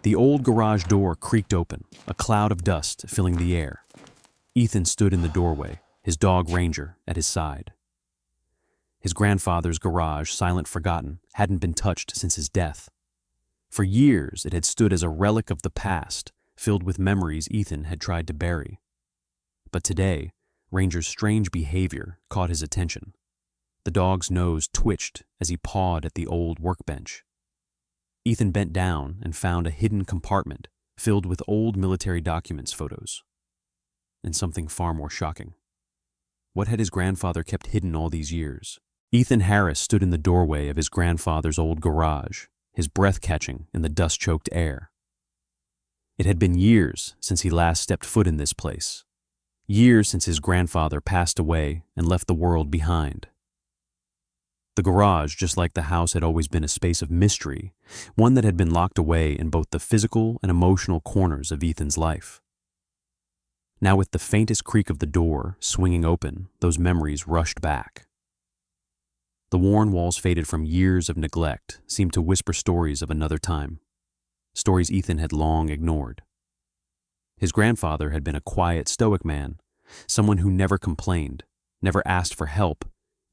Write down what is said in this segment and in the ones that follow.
The old garage door creaked open, a cloud of dust filling the air. Ethan stood in the doorway, his dog Ranger at his side. His grandfather's garage, silent forgotten, hadn't been touched since his death. For years it had stood as a relic of the past, filled with memories Ethan had tried to bury. But today, Ranger's strange behavior caught his attention. The dog's nose twitched as he pawed at the old workbench. Ethan bent down and found a hidden compartment filled with old military documents photos. And something far more shocking. What had his grandfather kept hidden all these years? Ethan Harris stood in the doorway of his grandfather's old garage, his breath catching in the dust-choked air. It had been years since he last stepped foot in this place. Years since his grandfather passed away and left the world behind. The garage, just like the house, had always been a space of mystery, one that had been locked away in both the physical and emotional corners of Ethan's life. Now, with the faintest creak of the door swinging open, those memories rushed back. The worn walls, faded from years of neglect, seemed to whisper stories of another time, stories Ethan had long ignored. His grandfather had been a quiet, stoic man, someone who never complained, never asked for help,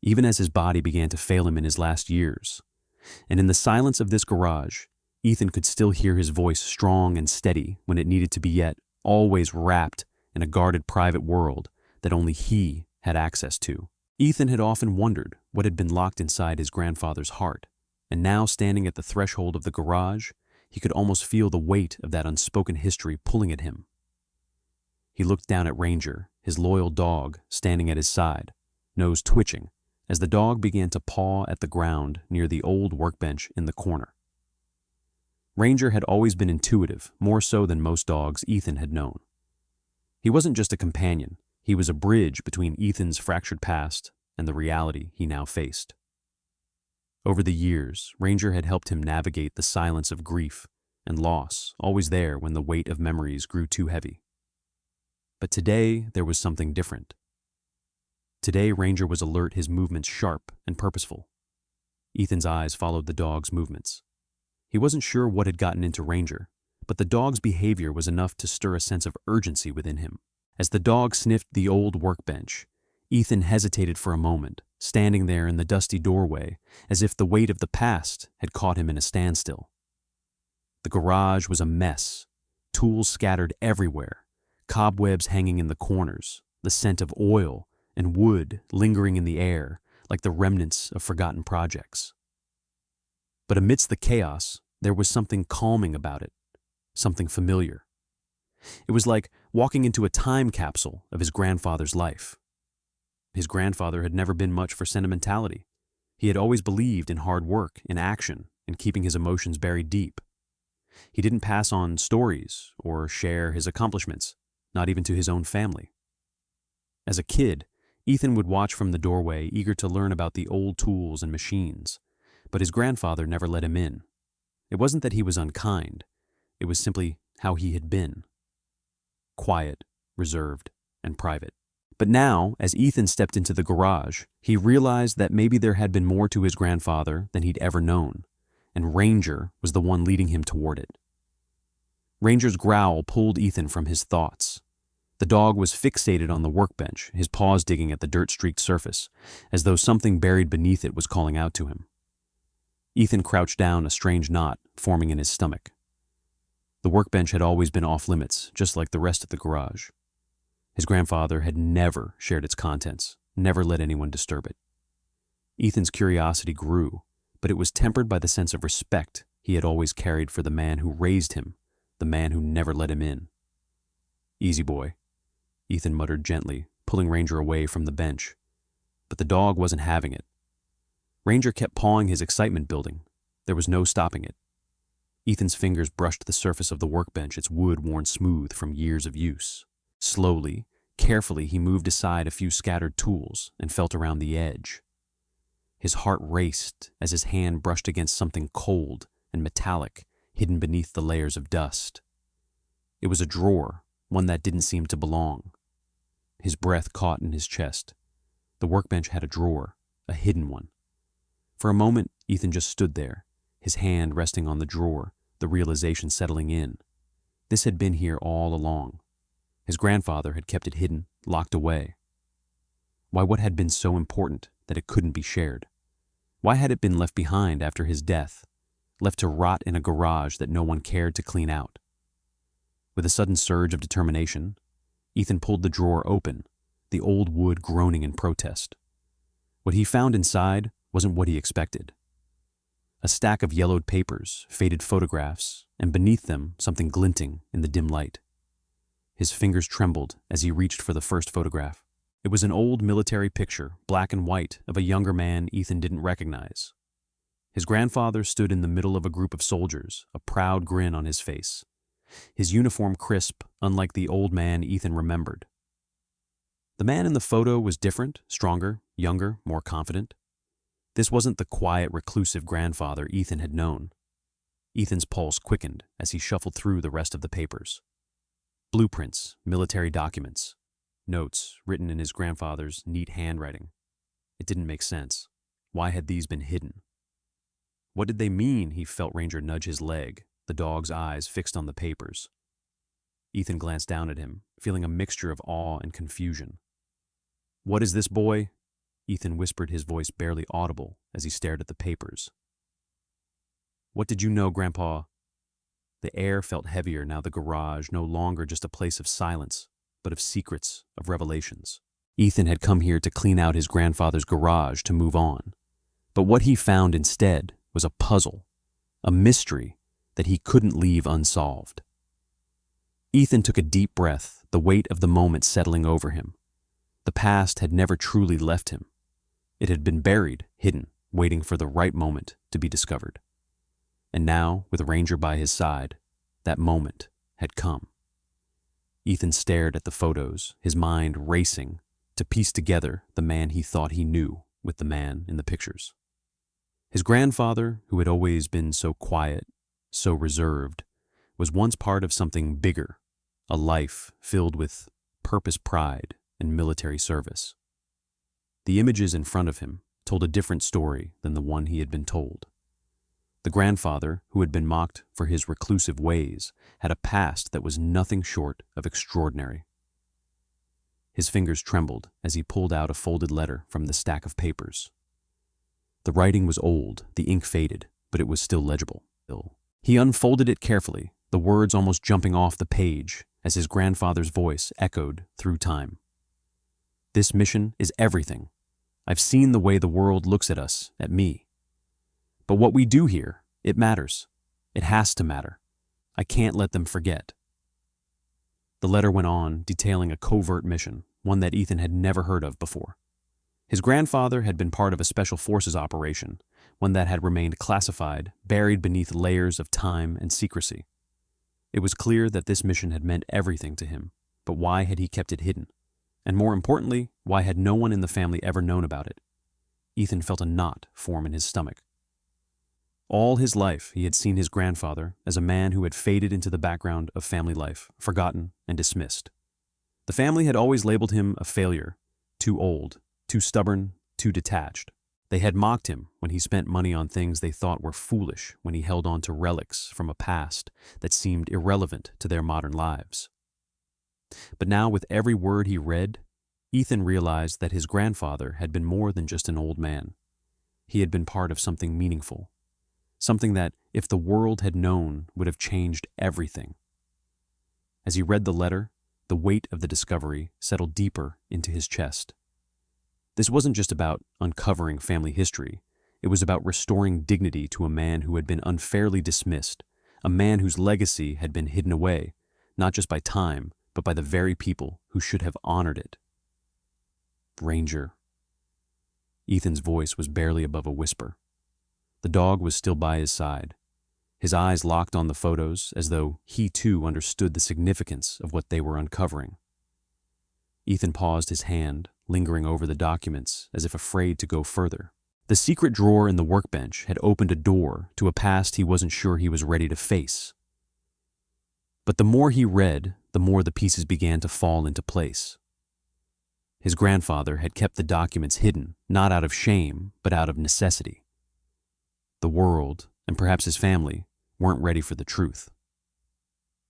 even as his body began to fail him in his last years. And in the silence of this garage, Ethan could still hear his voice, strong and steady when it needed to be, yet always wrapped in a guarded private world that only he had access to. Ethan had often wondered what had been locked inside his grandfather's heart, and now, standing at the threshold of the garage, he could almost feel the weight of that unspoken history pulling at him. He looked down at Ranger, his loyal dog, standing at his side, nose twitching, as the dog began to paw at the ground near the old workbench in the corner. Ranger had always been intuitive, more so than most dogs Ethan had known. He wasn't just a companion, he was a bridge between Ethan's fractured past and the reality he now faced. Over the years, Ranger had helped him navigate the silence of grief and loss, always there when the weight of memories grew too heavy. But today, there was something different. Today, Ranger was alert, his movements sharp and purposeful. Ethan's eyes followed the dog's movements. He wasn't sure what had gotten into Ranger, but the dog's behavior was enough to stir a sense of urgency within him. As the dog sniffed the old workbench, Ethan hesitated for a moment, standing there in the dusty doorway, as if the weight of the past had caught him in a standstill. The garage was a mess, tools scattered everywhere, cobwebs hanging in the corners, the scent of oil and wood lingering in the air like the remnants of forgotten projects. But amidst the chaos, there was something calming about it, something familiar. It was like walking into a time capsule of his grandfather's life. His grandfather had never been much for sentimentality. He had always believed in hard work, in action, in keeping his emotions buried deep. He didn't pass on stories or share his accomplishments, not even to his own family. As a kid, Ethan would watch from the doorway, eager to learn about the old tools and machines, but his grandfather never let him in. It wasn't that he was unkind, it was simply how he had been. Quiet, reserved, and private. But now, as Ethan stepped into the garage, he realized that maybe there had been more to his grandfather than he'd ever known, and Ranger was the one leading him toward it. Ranger's growl pulled Ethan from his thoughts. The dog was fixated on the workbench, his paws digging at the dirt-streaked surface, as though something buried beneath it was calling out to him. Ethan crouched down, a strange knot forming in his stomach. The workbench had always been off-limits, just like the rest of the garage. His grandfather had never shared its contents, never let anyone disturb it. Ethan's curiosity grew, but it was tempered by the sense of respect he had always carried for the man who raised him, the man who never let him in. "Easy, boy," Ethan muttered gently, pulling Ranger away from the bench. But the dog wasn't having it. Ranger kept pawing, his excitement building. There was no stopping it. Ethan's fingers brushed the surface of the workbench, its wood worn smooth from years of use. Slowly, carefully, he moved aside a few scattered tools and felt around the edge. His heart raced as his hand brushed against something cold and metallic hidden beneath the layers of dust. It was a drawer, one that didn't seem to belong. His breath caught in his chest. The workbench had a drawer, a hidden one. For a moment, Ethan just stood there, his hand resting on the drawer, the the realization settling in. This had been here all along. His grandfather had kept it hidden, locked away. Why, what had been so important that it couldn't be shared? Why had it been left behind after his death, left to rot in a garage that no one cared to clean out? With a sudden surge of determination, Ethan pulled the drawer open, the old wood groaning in protest. What he found inside wasn't what he expected. A stack of yellowed papers, faded photographs, and beneath them something glinting in the dim light. His fingers trembled as he reached for the first photograph. It was an old military picture, black and white, of a younger man Ethan didn't recognize. His grandfather stood in the middle of a group of soldiers, a proud grin on his face. His uniform crisp, unlike the old man Ethan remembered. The man in the photo was different, stronger, younger, more confident. This wasn't the quiet, reclusive grandfather Ethan had known. Ethan's pulse quickened as he shuffled through the rest of the papers. Blueprints, military documents, notes written in his grandfather's neat handwriting. It didn't make sense. Why had these been hidden? What did they mean? He felt Ranger nudge his leg, the dog's eyes fixed on the papers. Ethan glanced down at him, feeling a mixture of awe and confusion. "What is this, boy?" Ethan whispered, his voice barely audible as he stared at the papers. "What did you know, Grandpa?" The air felt heavier now, the garage no longer just a place of silence, but of secrets, of revelations. Ethan had come here to clean out his grandfather's garage to move on. But what he found instead was a puzzle, a mystery that he couldn't leave unsolved. Ethan took a deep breath, the weight of the moment settling over him. The past had never truly left him. It had been buried, hidden, waiting for the right moment to be discovered. And now, with Ranger by his side, that moment had come. Ethan stared at the photos, his mind racing to piece together the man he thought he knew with the man in the pictures. His grandfather, who had always been so quiet, so reserved, was once part of something bigger, a life filled with purpose, pride, and military service. The images in front of him told a different story than the one he had been told. The grandfather, who had been mocked for his reclusive ways, had a past that was nothing short of extraordinary. His fingers trembled as he pulled out a folded letter from the stack of papers. The writing was old, the ink faded, but it was still legible. He unfolded it carefully, the words almost jumping off the page as his grandfather's voice echoed through time. "This mission is everything. I've seen the way the world looks at us, at me. But what we do here, it matters. It has to matter. I can't let them forget." The letter went on, detailing a covert mission, one that Ethan had never heard of before. His grandfather had been part of a special forces operation, one that had remained classified, buried beneath layers of time and secrecy. It was clear that this mission had meant everything to him, but why had he kept it hidden? And more importantly, why had no one in the family ever known about it? Ethan felt a knot form in his stomach. All his life, he had seen his grandfather as a man who had faded into the background of family life, forgotten and dismissed. The family had always labeled him a failure, too old, too stubborn, too detached. They had mocked him when he spent money on things they thought were foolish, when he held on to relics from a past that seemed irrelevant to their modern lives. But now, with every word he read, Ethan realized that his grandfather had been more than just an old man. He had been part of something meaningful, something that, if the world had known, would have changed everything. As he read the letter, the weight of the discovery settled deeper into his chest. This wasn't just about uncovering family history. It was about restoring dignity to a man who had been unfairly dismissed, a man whose legacy had been hidden away, not just by time, but by the very people who should have honored it. "Ranger." Ethan's voice was barely above a whisper. The dog was still by his side, his eyes locked on the photos as though he too understood the significance of what they were uncovering. Ethan paused, his hand lingering over the documents as if afraid to go further. The secret drawer in the workbench had opened a door to a past he wasn't sure he was ready to face. But the more he read, the more the pieces began to fall into place. His grandfather had kept the documents hidden, not out of shame, but out of necessity. The world, and perhaps his family, weren't ready for the truth.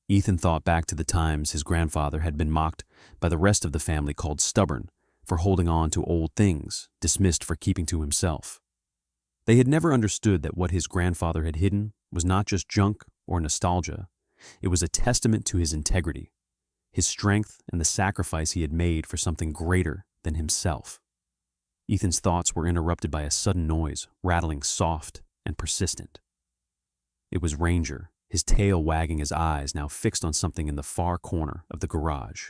Ethan thought back to the times his grandfather had been mocked by the rest of the family called stubborn for holding on to old things, dismissed for keeping to himself. They had never understood that what his grandfather had hidden was not just junk or nostalgia. It was a testament to his integrity, his strength, and the sacrifice he had made for something greater than himself. Ethan's thoughts were interrupted by a sudden noise, rattling soft and persistent. It was Ranger, his tail wagging, his eyes now fixed on something in the far corner of the garage.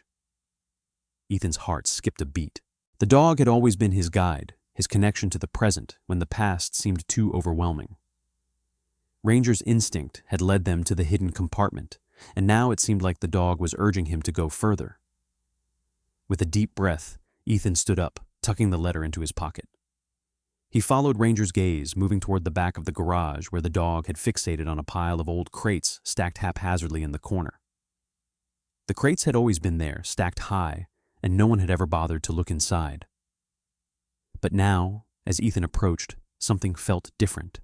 Ethan's heart skipped a beat. The dog had always been his guide, his connection to the present when the past seemed too overwhelming. Ranger's instinct had led them to the hidden compartment, and now it seemed like the dog was urging him to go further. With a deep breath, Ethan stood up, tucking the letter into his pocket. He followed Ranger's gaze, moving toward the back of the garage where the dog had fixated on a pile of old crates stacked haphazardly in the corner. The crates had always been there, stacked high, and no one had ever bothered to look inside. But now, as Ethan approached, something felt different.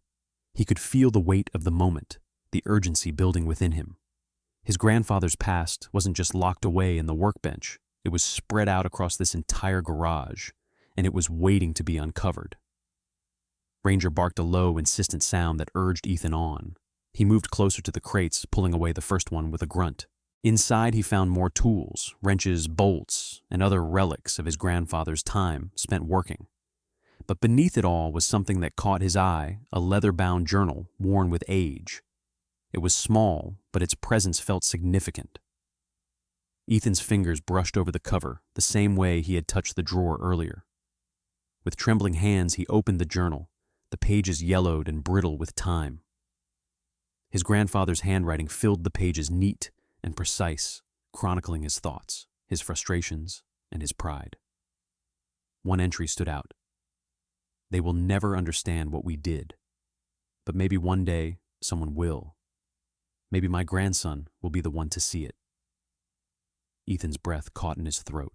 He could feel the weight of the moment, the urgency building within him. His grandfather's past wasn't just locked away in the workbench. It was spread out across this entire garage, and it was waiting to be uncovered. Ranger barked a low, insistent sound that urged Ethan on. He moved closer to the crates, pulling away the first one with a grunt. Inside, he found more tools, wrenches, bolts, and other relics of his grandfather's time spent working. But beneath it all was something that caught his eye, a leather-bound journal worn with age. It was small, but its presence felt significant. Ethan's fingers brushed over the cover, the same way he had touched the drawer earlier. With trembling hands, he opened the journal, the pages yellowed and brittle with time. His grandfather's handwriting filled the pages, neat and precise, chronicling his thoughts, his frustrations, and his pride. One entry stood out. They will never understand what we did, but maybe one day someone will. Maybe my grandson will be the one to see it. Ethan's breath caught in his throat.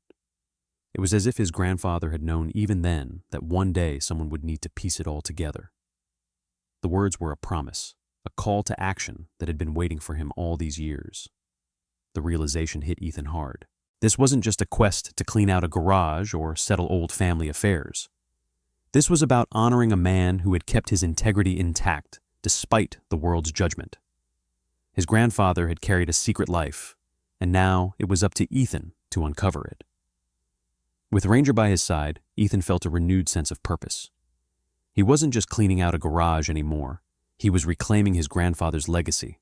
It was as if his grandfather had known even then that one day someone would need to piece it all together. The words were a promise, a call to action that had been waiting for him all these years. The realization hit Ethan hard. This wasn't just a quest to clean out a garage or settle old family affairs. This was about honoring a man who had kept his integrity intact despite the world's judgment. His grandfather had carried a secret life, and now it was up to Ethan to uncover it. With Ranger by his side, Ethan felt a renewed sense of purpose. He wasn't just cleaning out a garage anymore. He was reclaiming his grandfather's legacy,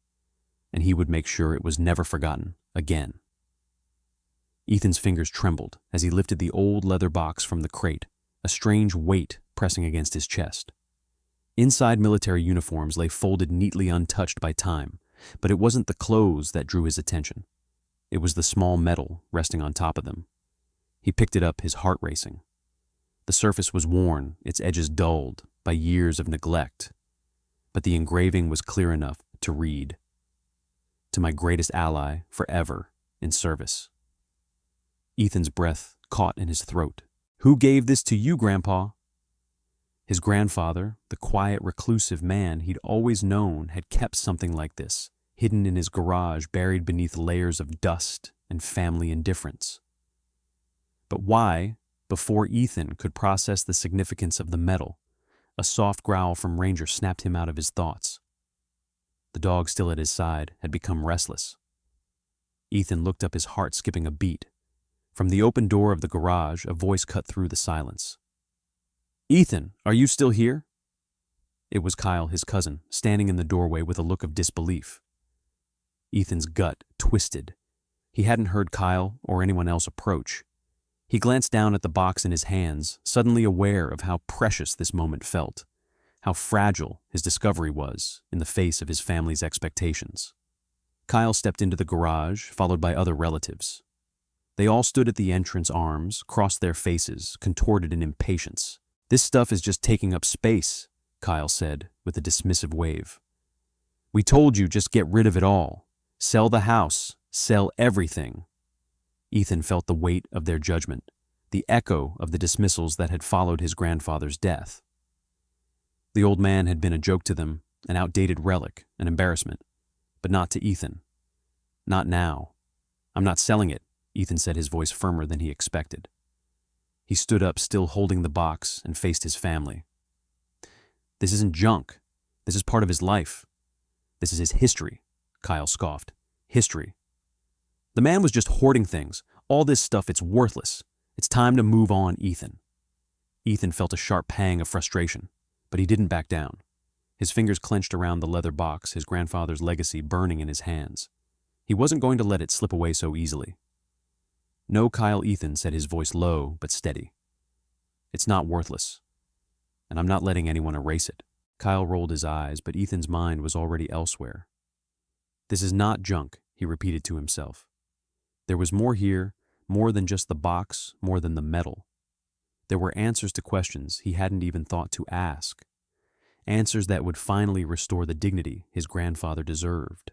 and he would make sure it was never forgotten again. Ethan's fingers trembled as he lifted the old leather box from the crate, a strange weight pressing against his chest. Inside, military uniforms lay folded neatly, untouched by time, but it wasn't the clothes that drew his attention. It was the small metal resting on top of them. He picked it up, his heart racing. The surface was worn, its edges dulled by years of neglect, but the engraving was clear enough to read, "To my greatest ally, forever, in service." Ethan's breath caught in his throat. "Who gave this to you, Grandpa?" His grandfather, the quiet, reclusive man he'd always known, had kept something like this, hidden in his garage, buried beneath layers of dust and family indifference. But why, before Ethan could process the significance of the metal, a soft growl from Ranger snapped him out of his thoughts. The dog, still at his side, had become restless. Ethan looked up, his heart skipping a beat. From the open door of the garage, a voice cut through the silence. "Ethan, are you still here?" It was Kyle, his cousin, standing in the doorway with a look of disbelief. Ethan's gut twisted. He hadn't heard Kyle or anyone else approach. He glanced down at the box in his hands, suddenly aware of how precious this moment felt, how fragile his discovery was in the face of his family's expectations. Kyle stepped into the garage, followed by other relatives. They all stood at the entrance, arms crossed, their faces contorted in impatience. "This stuff is just taking up space," Kyle said with a dismissive wave. "We told you, just get rid of it all. Sell the house, sell everything." Ethan felt the weight of their judgment, the echo of the dismissals that had followed his grandfather's death. The old man had been a joke to them, an outdated relic, an embarrassment. But not to Ethan. Not now. I'm not selling it, Ethan said, his voice firmer than he expected. He stood up, still holding the box, and faced his family. This isn't junk. This is part of his life. This is his history, Kyle scoffed. History. The man was just hoarding things. All this stuff, it's worthless. It's time to move on, Ethan. Ethan felt a sharp pang of frustration, but he didn't back down. His fingers clenched around the leather box, his grandfather's legacy burning in his hands. He wasn't going to let it slip away so easily. No, Kyle, Ethan said, his voice low but steady. It's not worthless, and I'm not letting anyone erase it. Kyle rolled his eyes, but Ethan's mind was already elsewhere. This is not junk, he repeated to himself. There was more here, more than just the box, more than the metal. There were answers to questions he hadn't even thought to ask. Answers that would finally restore the dignity his grandfather deserved.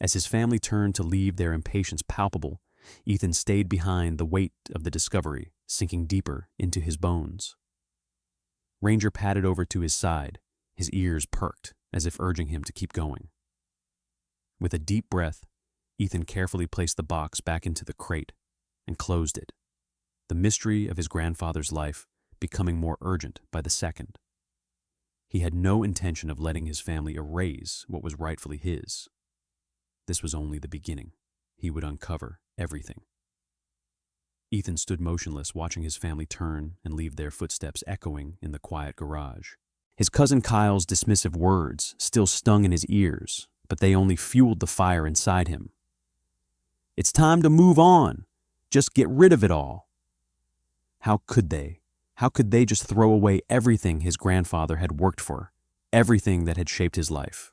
As his family turned to leave, their impatience palpable, Ethan stayed behind, the weight of the discovery sinking deeper into his bones. Ranger padded over to his side, his ears perked as if urging him to keep going. With a deep breath, Ethan carefully placed the box back into the crate and closed it, the mystery of his grandfather's life becoming more urgent by the second. He had no intention of letting his family erase what was rightfully his. This was only the beginning. He would uncover everything. Ethan stood motionless, watching his family turn and leave, their footsteps echoing in the quiet garage. His cousin Kyle's dismissive words still stung in his ears, but they only fueled the fire inside him. It's time to move on. Just get rid of it all. How could they? How could they just throw away everything his grandfather had worked for, everything that had shaped his life?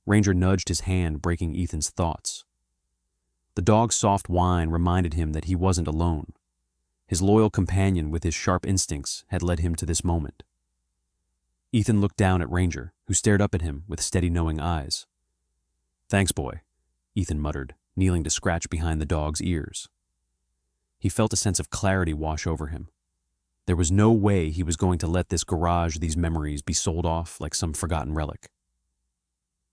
Ranger nudged his hand, breaking Ethan's thoughts. The dog's soft whine reminded him that he wasn't alone. His loyal companion with his sharp instincts had led him to this moment. Ethan looked down at Ranger, who stared up at him with steady, knowing eyes. Thanks, boy, Ethan muttered, kneeling to scratch behind the dog's ears. He felt a sense of clarity wash over him. There was no way he was going to let this garage, these memories, be sold off like some forgotten relic.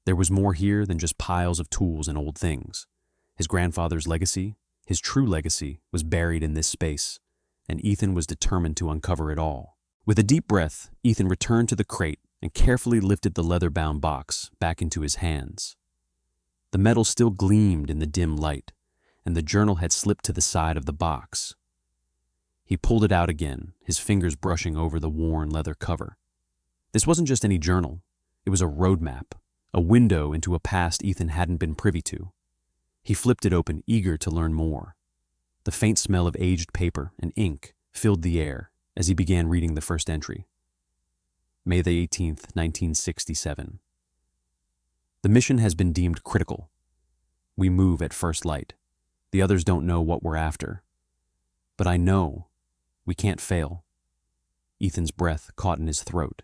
There was more here than just piles of tools and old things. His grandfather's legacy, his true legacy, was buried in this space, and Ethan was determined to uncover it all. With a deep breath, Ethan returned to the crate and carefully lifted the leather-bound box back into his hands. The metal still gleamed in the dim light, and the journal had slipped to the side of the box. He pulled it out again, his fingers brushing over the worn leather cover. This wasn't just any journal. It was a roadmap, a window into a past Ethan hadn't been privy to. He flipped it open, eager to learn more. The faint smell of aged paper and ink filled the air as he began reading the first entry. May the 18th, 1967. The mission has been deemed critical. We move at first light. The others don't know what we're after. But I know we can't fail. Ethan's breath caught in his throat.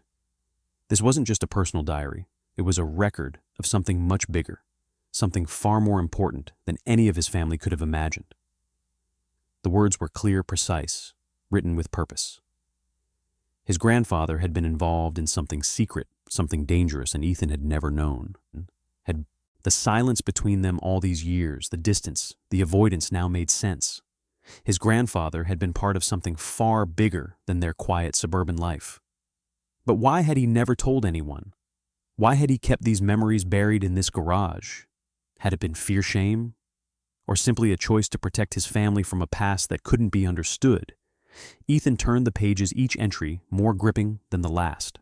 This wasn't just a personal diary. It was a record of something much bigger. Something far more important than any of his family could have imagined. The words were clear, precise, written with purpose. His grandfather had been involved in something secret, something dangerous, and Ethan had never known. Had the silence between them all these years, the distance, the avoidance now made sense. His grandfather had been part of something far bigger than their quiet suburban life. But why had he never told anyone? Why had he kept these memories buried in this garage? Had it been fear, shame, or simply a choice to protect his family from a past that couldn't be understood? Ethan turned the pages, each entry more gripping than the last.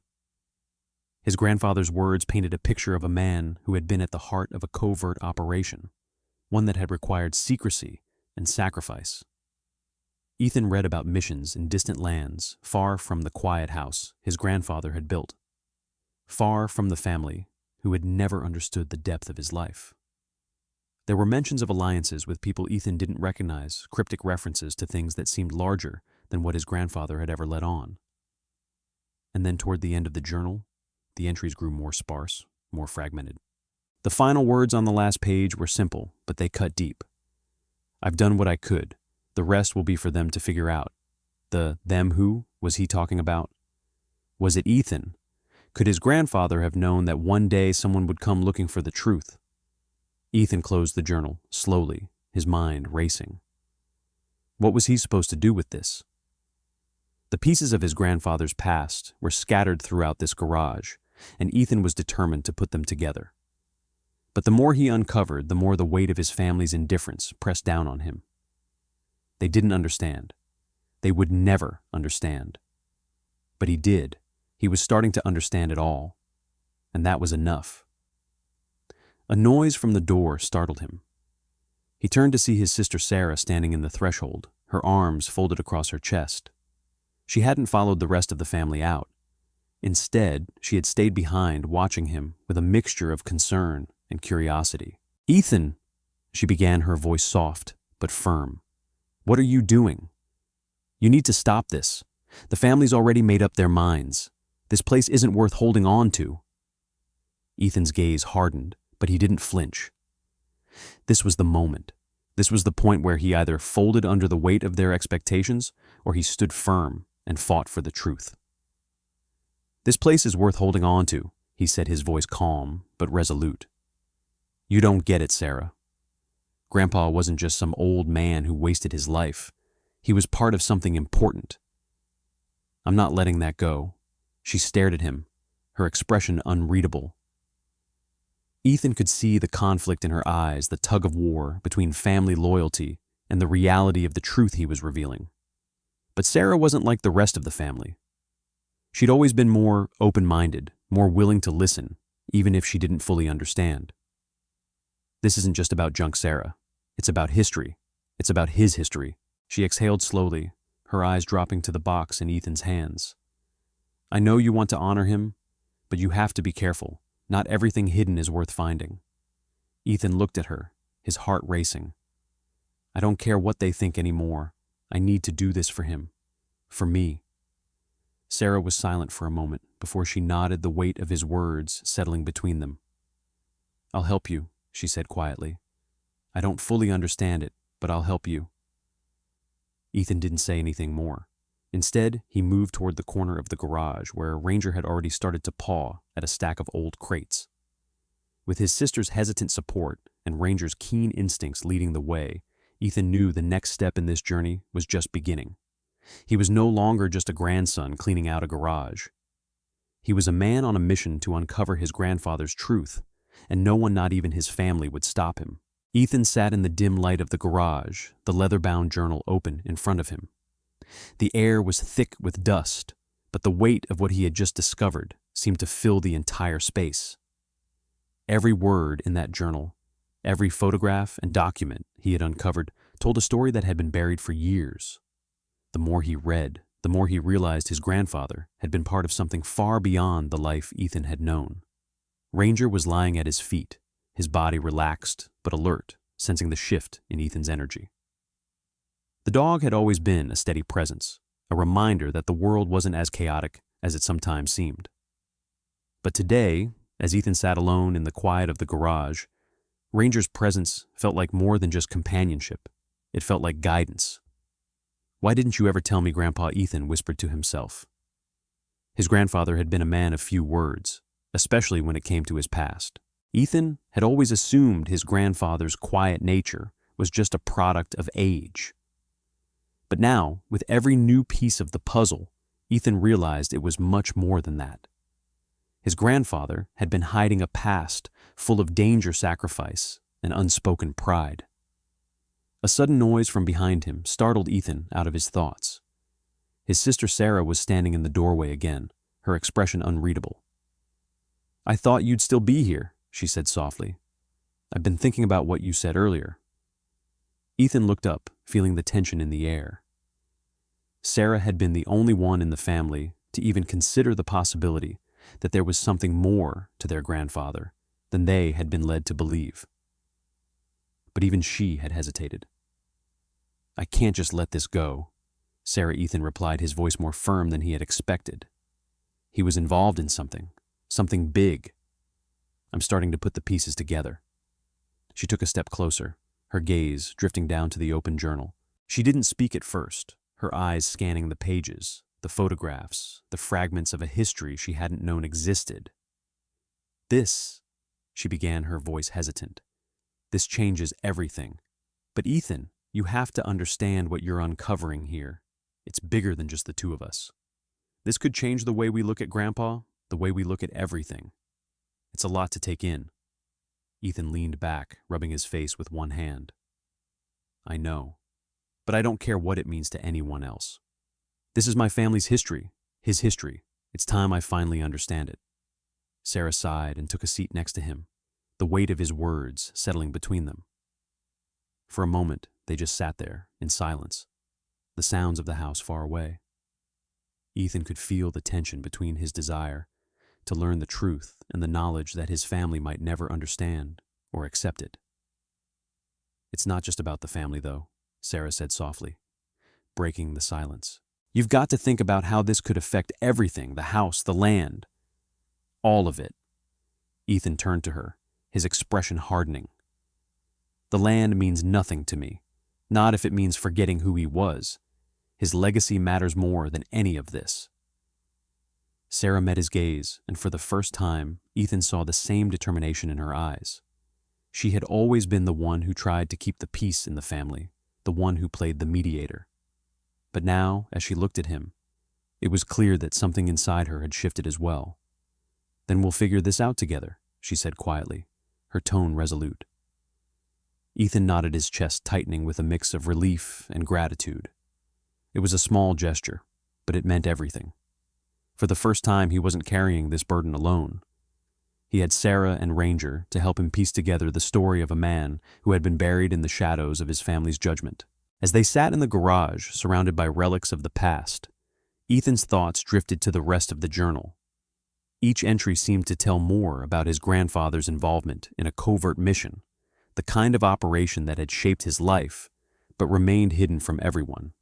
His grandfather's words painted a picture of a man who had been at the heart of a covert operation, one that had required secrecy and sacrifice. Ethan read about missions in distant lands, far from the quiet house his grandfather had built, far from the family who had never understood the depth of his life. There were mentions of alliances with people Ethan didn't recognize, cryptic references to things that seemed larger than what his grandfather had ever let on. And then toward the end of the journal, the entries grew more sparse, more fragmented. The final words on the last page were simple, but they cut deep. I've done what I could. The rest will be for them to figure out. The them who was he talking about? Was it Ethan? Could his grandfather have known that one day someone would come looking for the truth? Ethan closed the journal, slowly, his mind racing. What was he supposed to do with this? The pieces of his grandfather's past were scattered throughout this garage, and Ethan was determined to put them together. But the more he uncovered, the more the weight of his family's indifference pressed down on him. They didn't understand. They would never understand. But he did. He was starting to understand it all. And that was enough. A noise from the door startled him. He turned to see his sister Sarah standing in the threshold, her arms folded across her chest. She hadn't followed the rest of the family out. Instead, she had stayed behind, watching him with a mixture of concern and curiosity. "Ethan," she began, her voice soft but firm. "What are you doing? You need to stop this. The family's already made up their minds. This place isn't worth holding on to." Ethan's gaze hardened, but he didn't flinch. This was the moment. This was the point where he either folded under the weight of their expectations or he stood firm and fought for the truth. "This place is worth holding on to," he said, his voice calm but resolute. "You don't get it, Sarah. Grandpa wasn't just some old man who wasted his life. He was part of something important. I'm not letting that go." She stared at him, her expression unreadable. Ethan could see the conflict in her eyes, the tug of war between family loyalty and the reality of the truth he was revealing. But Sarah wasn't like the rest of the family. She'd always been more open-minded, more willing to listen, even if she didn't fully understand. "This isn't just about junk, Sarah. It's about history. It's about his history." She exhaled slowly, her eyes dropping to the box in Ethan's hands. "I know you want to honor him, but you have to be careful. Not everything hidden is worth finding." Ethan looked at her, his heart racing. "I don't care what they think anymore. I need to do this for him. For me." Sarah was silent for a moment before she nodded, the weight of his words settling between them. "I'll help you," she said quietly. "I don't fully understand it, but I'll help you." Ethan didn't say anything more. Instead, he moved toward the corner of the garage where Ranger had already started to paw at a stack of old crates. With his sister's hesitant support and Ranger's keen instincts leading the way, Ethan knew the next step in this journey was just beginning. He was no longer just a grandson cleaning out a garage. He was a man on a mission to uncover his grandfather's truth, and no one, not even his family, would stop him. Ethan sat in the dim light of the garage, the leather-bound journal open in front of him. The air was thick with dust, but the weight of what he had just discovered seemed to fill the entire space. Every word in that journal, every photograph and document he had uncovered told a story that had been buried for years. The more he read, the more he realized his grandfather had been part of something far beyond the life Ethan had known. Ranger was lying at his feet, his body relaxed but alert, sensing the shift in Ethan's energy. The dog had always been a steady presence, a reminder that the world wasn't as chaotic as it sometimes seemed. But today, as Ethan sat alone in the quiet of the garage, Ranger's presence felt like more than just companionship. It felt like guidance. "Why didn't you ever tell me, Grandpa?" Ethan whispered to himself. His grandfather had been a man of few words, especially when it came to his past. Ethan had always assumed his grandfather's quiet nature was just a product of age. But now, with every new piece of the puzzle, Ethan realized it was much more than that. His grandfather had been hiding a past full of danger, sacrifice, and unspoken pride. A sudden noise from behind him startled Ethan out of his thoughts. His sister Sarah was standing in the doorway again, her expression unreadable. "I thought you'd still be here," she said softly. "I've been thinking about what you said earlier." Ethan looked up, feeling the tension in the air. Sarah had been the only one in the family to even consider the possibility that there was something more to their grandfather than they had been led to believe. But even she had hesitated. "I can't just let this go," Sarah. Ethan replied, his voice more firm than he had expected. "He was involved in something big. I'm starting to put the pieces together." She took a step closer, her gaze drifting down to the open journal. She didn't speak at first, her eyes scanning the pages, the photographs, the fragments of a history she hadn't known existed. "This," she began, her voice hesitant, "this changes everything. But Ethan, you have to understand what you're uncovering here. It's bigger than just the two of us. This could change the way we look at Grandpa, the way we look at everything. It's a lot to take in." Ethan leaned back, rubbing his face with one hand. "I know, but I don't care what it means to anyone else. This is my family's history, his history. It's time I finally understand it." Sarah sighed and took a seat next to him, the weight of his words settling between them. For a moment, they just sat there, in silence, the sounds of the house far away. Ethan could feel the tension between his desire to learn the truth and the knowledge that his family might never understand or accept it. "It's not just about the family, though," Sarah said softly, breaking the silence. "You've got to think about how this could affect everything, the house, the land. All of it." Ethan turned to her, his expression hardening. "The land means nothing to me, not if it means forgetting who he was. His legacy matters more than any of this." Sarah met his gaze, and for the first time, Ethan saw the same determination in her eyes. She had always been the one who tried to keep the peace in the family, the one who played the mediator. But now, as she looked at him, it was clear that something inside her had shifted as well. "Then we'll figure this out together," she said quietly, her tone resolute. Ethan nodded, his chest tightening with a mix of relief and gratitude. It was a small gesture, but it meant everything. For the first time, he wasn't carrying this burden alone. He had Sarah and Ranger to help him piece together the story of a man who had been buried in the shadows of his family's judgment. As they sat in the garage, surrounded by relics of the past, Ethan's thoughts drifted to the rest of the journal. Each entry seemed to tell more about his grandfather's involvement in a covert mission, the kind of operation that had shaped his life, but remained hidden from everyone.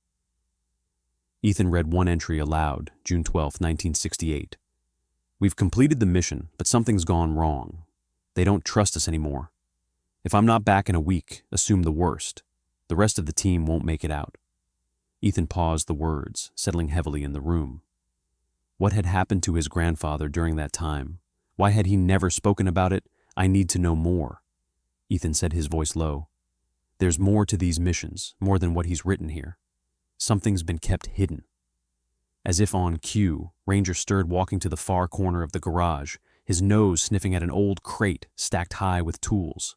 Ethan read one entry aloud, June 12, 1968. "We've completed the mission, but something's gone wrong. They don't trust us anymore. If I'm not back in a week, assume the worst. The rest of the team won't make it out." Ethan paused, the words settling heavily in the room. What had happened to his grandfather during that time? Why had he never spoken about it? "I need to know more." Ethan said, his voice low. "There's more to these missions, more than what he's written here. Something's been kept hidden." As if on cue, Ranger stirred, walking to the far corner of the garage, his nose sniffing at an old crate stacked high with tools.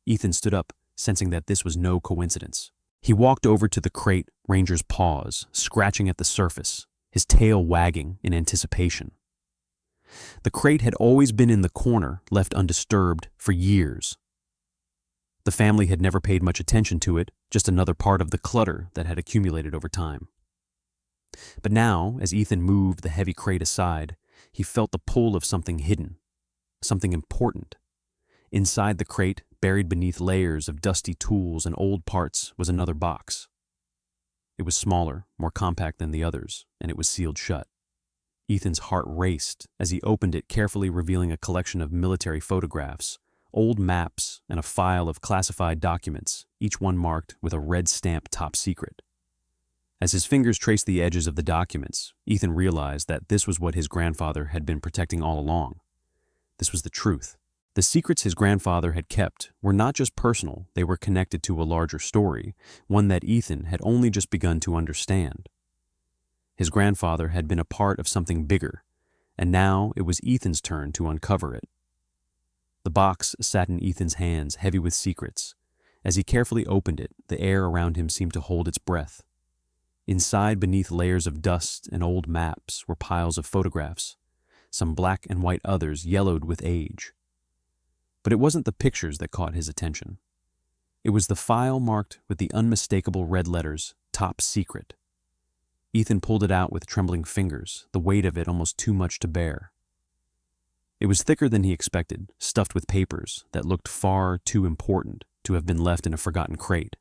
Ethan stood up, sensing that this was no coincidence. He walked over to the crate, Ranger's paws scratching at the surface, his tail wagging in anticipation. The crate had always been in the corner, left undisturbed for years. The family had never paid much attention to it, just another part of the clutter that had accumulated over time. But now, as Ethan moved the heavy crate aside, he felt the pull of something hidden, something important. Inside the crate, buried beneath layers of dusty tools and old parts, was another box. It was smaller, more compact than the others, and it was sealed shut. Ethan's heart raced as he opened it, carefully revealing a collection of military photographs, old maps, and a file of classified documents, each one marked with a red stamp, "Top Secret." As his fingers traced the edges of the documents, Ethan realized that this was what his grandfather had been protecting all along. This was the truth. The secrets his grandfather had kept were not just personal, they were connected to a larger story, one that Ethan had only just begun to understand. His grandfather had been a part of something bigger, and now it was Ethan's turn to uncover it. The box sat in Ethan's hands, heavy with secrets. As he carefully opened it, the air around him seemed to hold its breath. Inside, beneath layers of dust and old maps, were piles of photographs, some black and white, others yellowed with age. But it wasn't the pictures that caught his attention. It was the file marked with the unmistakable red letters, "Top Secret." Ethan pulled it out with trembling fingers, the weight of it almost too much to bear. It was thicker than he expected, stuffed with papers that looked far too important to have been left in a forgotten crate.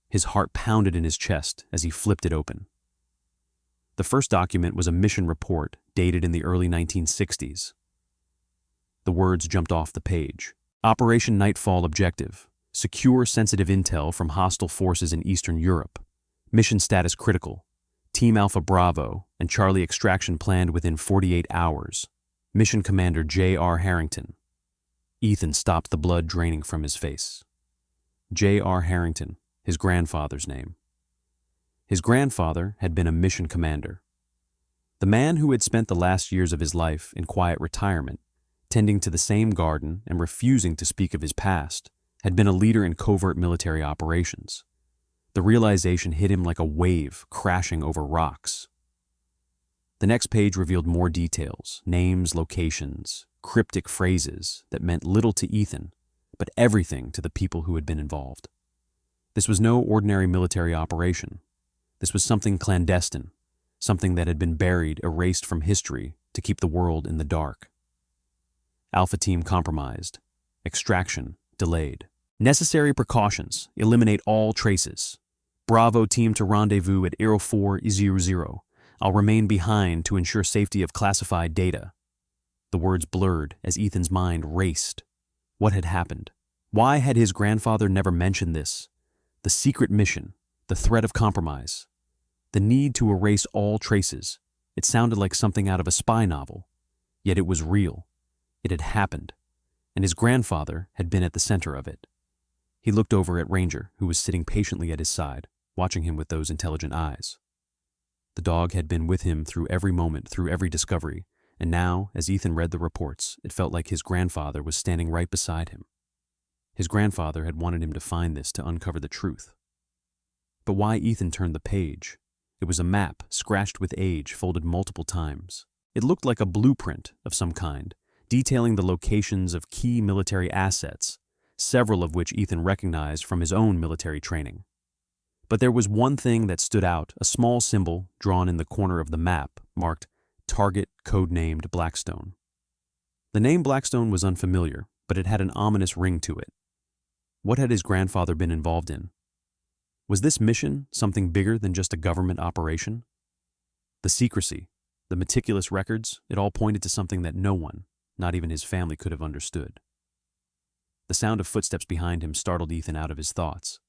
His heart pounded in his chest as he flipped it open. The first document was a mission report dated in the early 1960s. The words jumped off the page. "Operation Nightfall Objective. Secure sensitive intel from hostile forces in Eastern Europe. Mission status critical. Team Alpha Bravo and Charlie extraction planned within 48 hours. Mission Commander J.R. Harrington. Ethan stopped the blood draining from his face. J.R. Harrington, his grandfather's name. His grandfather had been a mission commander. The man who had spent the last years of his life in quiet retirement, tending to the same garden and refusing to speak of his past, had been a leader in covert military operations. The realization hit him like a wave crashing over rocks. The next page revealed more details, names, locations, cryptic phrases that meant little to Ethan, but everything to the people who had been involved. This was no ordinary military operation. This was something clandestine, something that had been buried, erased from history to keep the world in the dark. Alpha Team compromised. Extraction delayed. Necessary precautions. Eliminate all traces. Bravo Team to rendezvous at 0400. I'll remain behind to ensure safety of classified data. The words blurred as Ethan's mind raced. What had happened? Why had his grandfather never mentioned this? The secret mission, the threat of compromise, the need to erase all traces. It sounded like something out of a spy novel. Yet it was real. It had happened, and his grandfather had been at the center of it. He looked over at Ranger, who was sitting patiently at his side, watching him with those intelligent eyes. The dog had been with him through every moment, through every discovery, and now, as Ethan read the reports, it felt like his grandfather was standing right beside him. His grandfather had wanted him to find this, to uncover the truth. But why Ethan turned the page? It was a map, scratched with age, folded multiple times. It looked like a blueprint of some kind, detailing the locations of key military assets, several of which Ethan recognized from his own military training. But there was one thing that stood out, a small symbol drawn in the corner of the map, marked Target Codenamed Blackstone. The name Blackstone was unfamiliar, but it had an ominous ring to it. What had his grandfather been involved in? Was this mission something bigger than just a government operation? The secrecy, the meticulous records, it all pointed to something that no one, not even his family, could have understood. The sound of footsteps behind him startled Ethan out of his thoughts.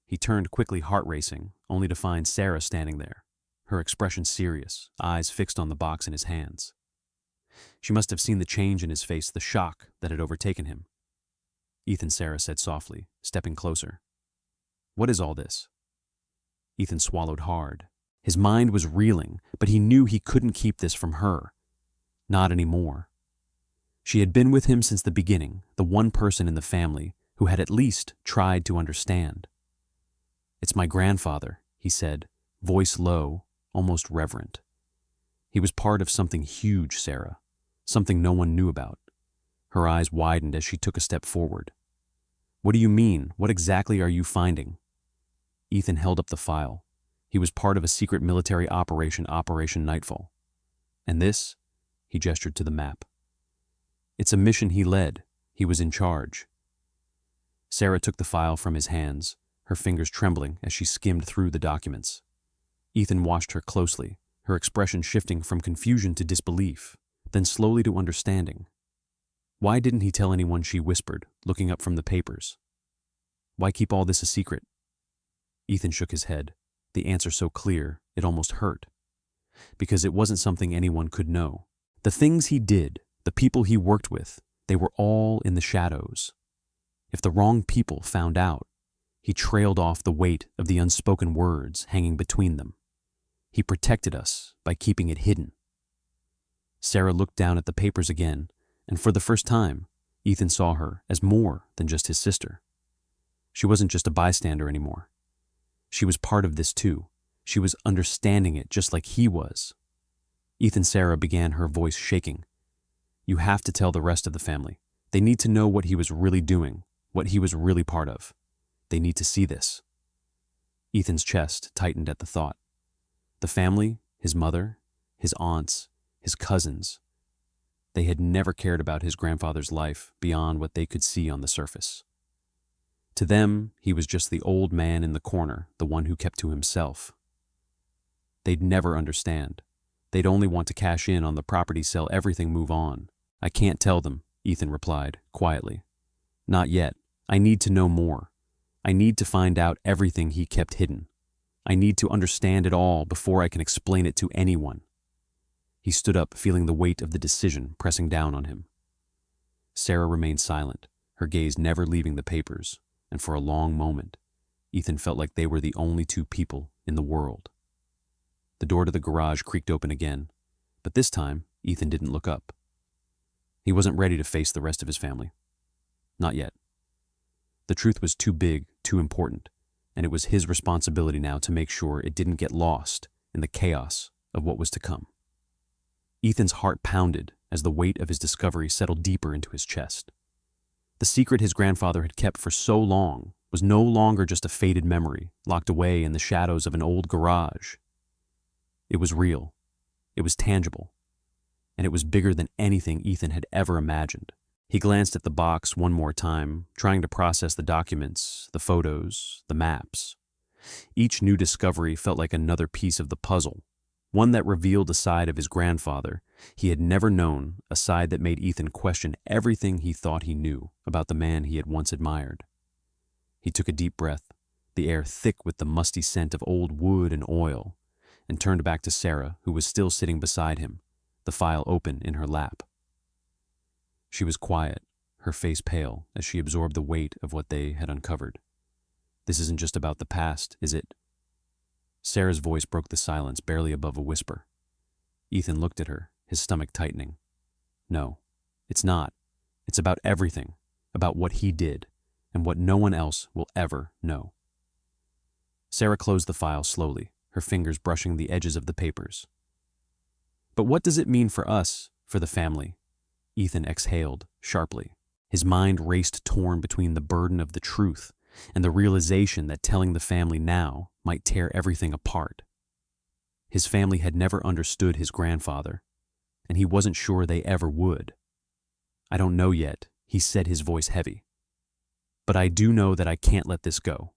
He turned quickly, heart racing, only to find Sarah standing there, her expression serious, eyes fixed on the box in his hands. She must have seen the change in his face, the shock that had overtaken him. Ethan, Sarah said softly, stepping closer. What is all this? Ethan swallowed hard. His mind was reeling, but he knew he couldn't keep this from her. Not anymore. She had been with him since the beginning, the one person in the family who had at least tried to understand. It's my grandfather, he said, voice low, almost reverent. He was part of something huge, Sarah, something no one knew about. Her eyes widened as she took a step forward. What do you mean? What exactly are you finding? Ethan held up the file. He was part of a secret military operation, Operation Nightfall. And this? He gestured to the map. It's a mission he led. He was in charge. Sarah took the file from his hands, her fingers trembling as she skimmed through the documents. Ethan watched her closely, her expression shifting from confusion to disbelief, then slowly to understanding. Why didn't he tell anyone, she whispered, looking up from the papers? Why keep all this a secret? Ethan shook his head, the answer so clear it almost hurt. Because it wasn't something anyone could know. The things he did, the people he worked with, they were all in the shadows. If the wrong people found out, he trailed off the weight of the unspoken words hanging between them. He protected us by keeping it hidden. Sarah looked down at the papers again, and for the first time, Ethan saw her as more than just his sister. She wasn't just a bystander anymore. She was part of this too. She was understanding it just like he was. Ethan, Sarah began, her voice shaking. You have to tell the rest of the family. They need to know what he was really doing, what he was really part of. They need to see this. Ethan's chest tightened at the thought. The family, his mother, his aunts, his cousins, they had never cared about his grandfather's life beyond what they could see on the surface. To them, he was just the old man in the corner, the one who kept to himself. They'd never understand. They'd only want to cash in on the property, sell everything, move on. I can't tell them, Ethan replied, quietly. Not yet. I need to know more. I need to find out everything he kept hidden. I need to understand it all before I can explain it to anyone." He stood up, feeling the weight of the decision pressing down on him. Sarah remained silent, her gaze never leaving the papers, and for a long moment, Ethan felt like they were the only two people in the world. The door to the garage creaked open again, but this time, Ethan didn't look up. He wasn't ready to face the rest of his family. Not yet. The truth was too big, too important, and it was his responsibility now to make sure it didn't get lost in the chaos of what was to come. Ethan's heart pounded as the weight of his discovery settled deeper into his chest. The secret his grandfather had kept for so long was no longer just a faded memory locked away in the shadows of an old garage. It was real, it was tangible, and it was bigger than anything Ethan had ever imagined. He glanced at the box one more time, trying to process the documents, the photos, the maps. Each new discovery felt like another piece of the puzzle, one that revealed a side of his grandfather he had never known, a side that made Ethan question everything he thought he knew about the man he had once admired. He took a deep breath, the air thick with the musty scent of old wood and oil, and turned back to Sarah, who was still sitting beside him, the file open in her lap. She was quiet, her face pale, as she absorbed the weight of what they had uncovered. "This isn't just about the past, is it?" Sarah's voice broke the silence, barely above a whisper. Ethan looked at her, his stomach tightening. "No, it's not. It's about everything, about what he did, and what no one else will ever know." Sarah closed the file slowly, her fingers brushing the edges of the papers. "But what does it mean for us, for the family?" Ethan exhaled sharply. His mind raced, torn between the burden of the truth and the realization that telling the family now might tear everything apart. His family had never understood his grandfather, and he wasn't sure they ever would. "I don't know yet," he said, his voice heavy. "But I do know that I can't let this go.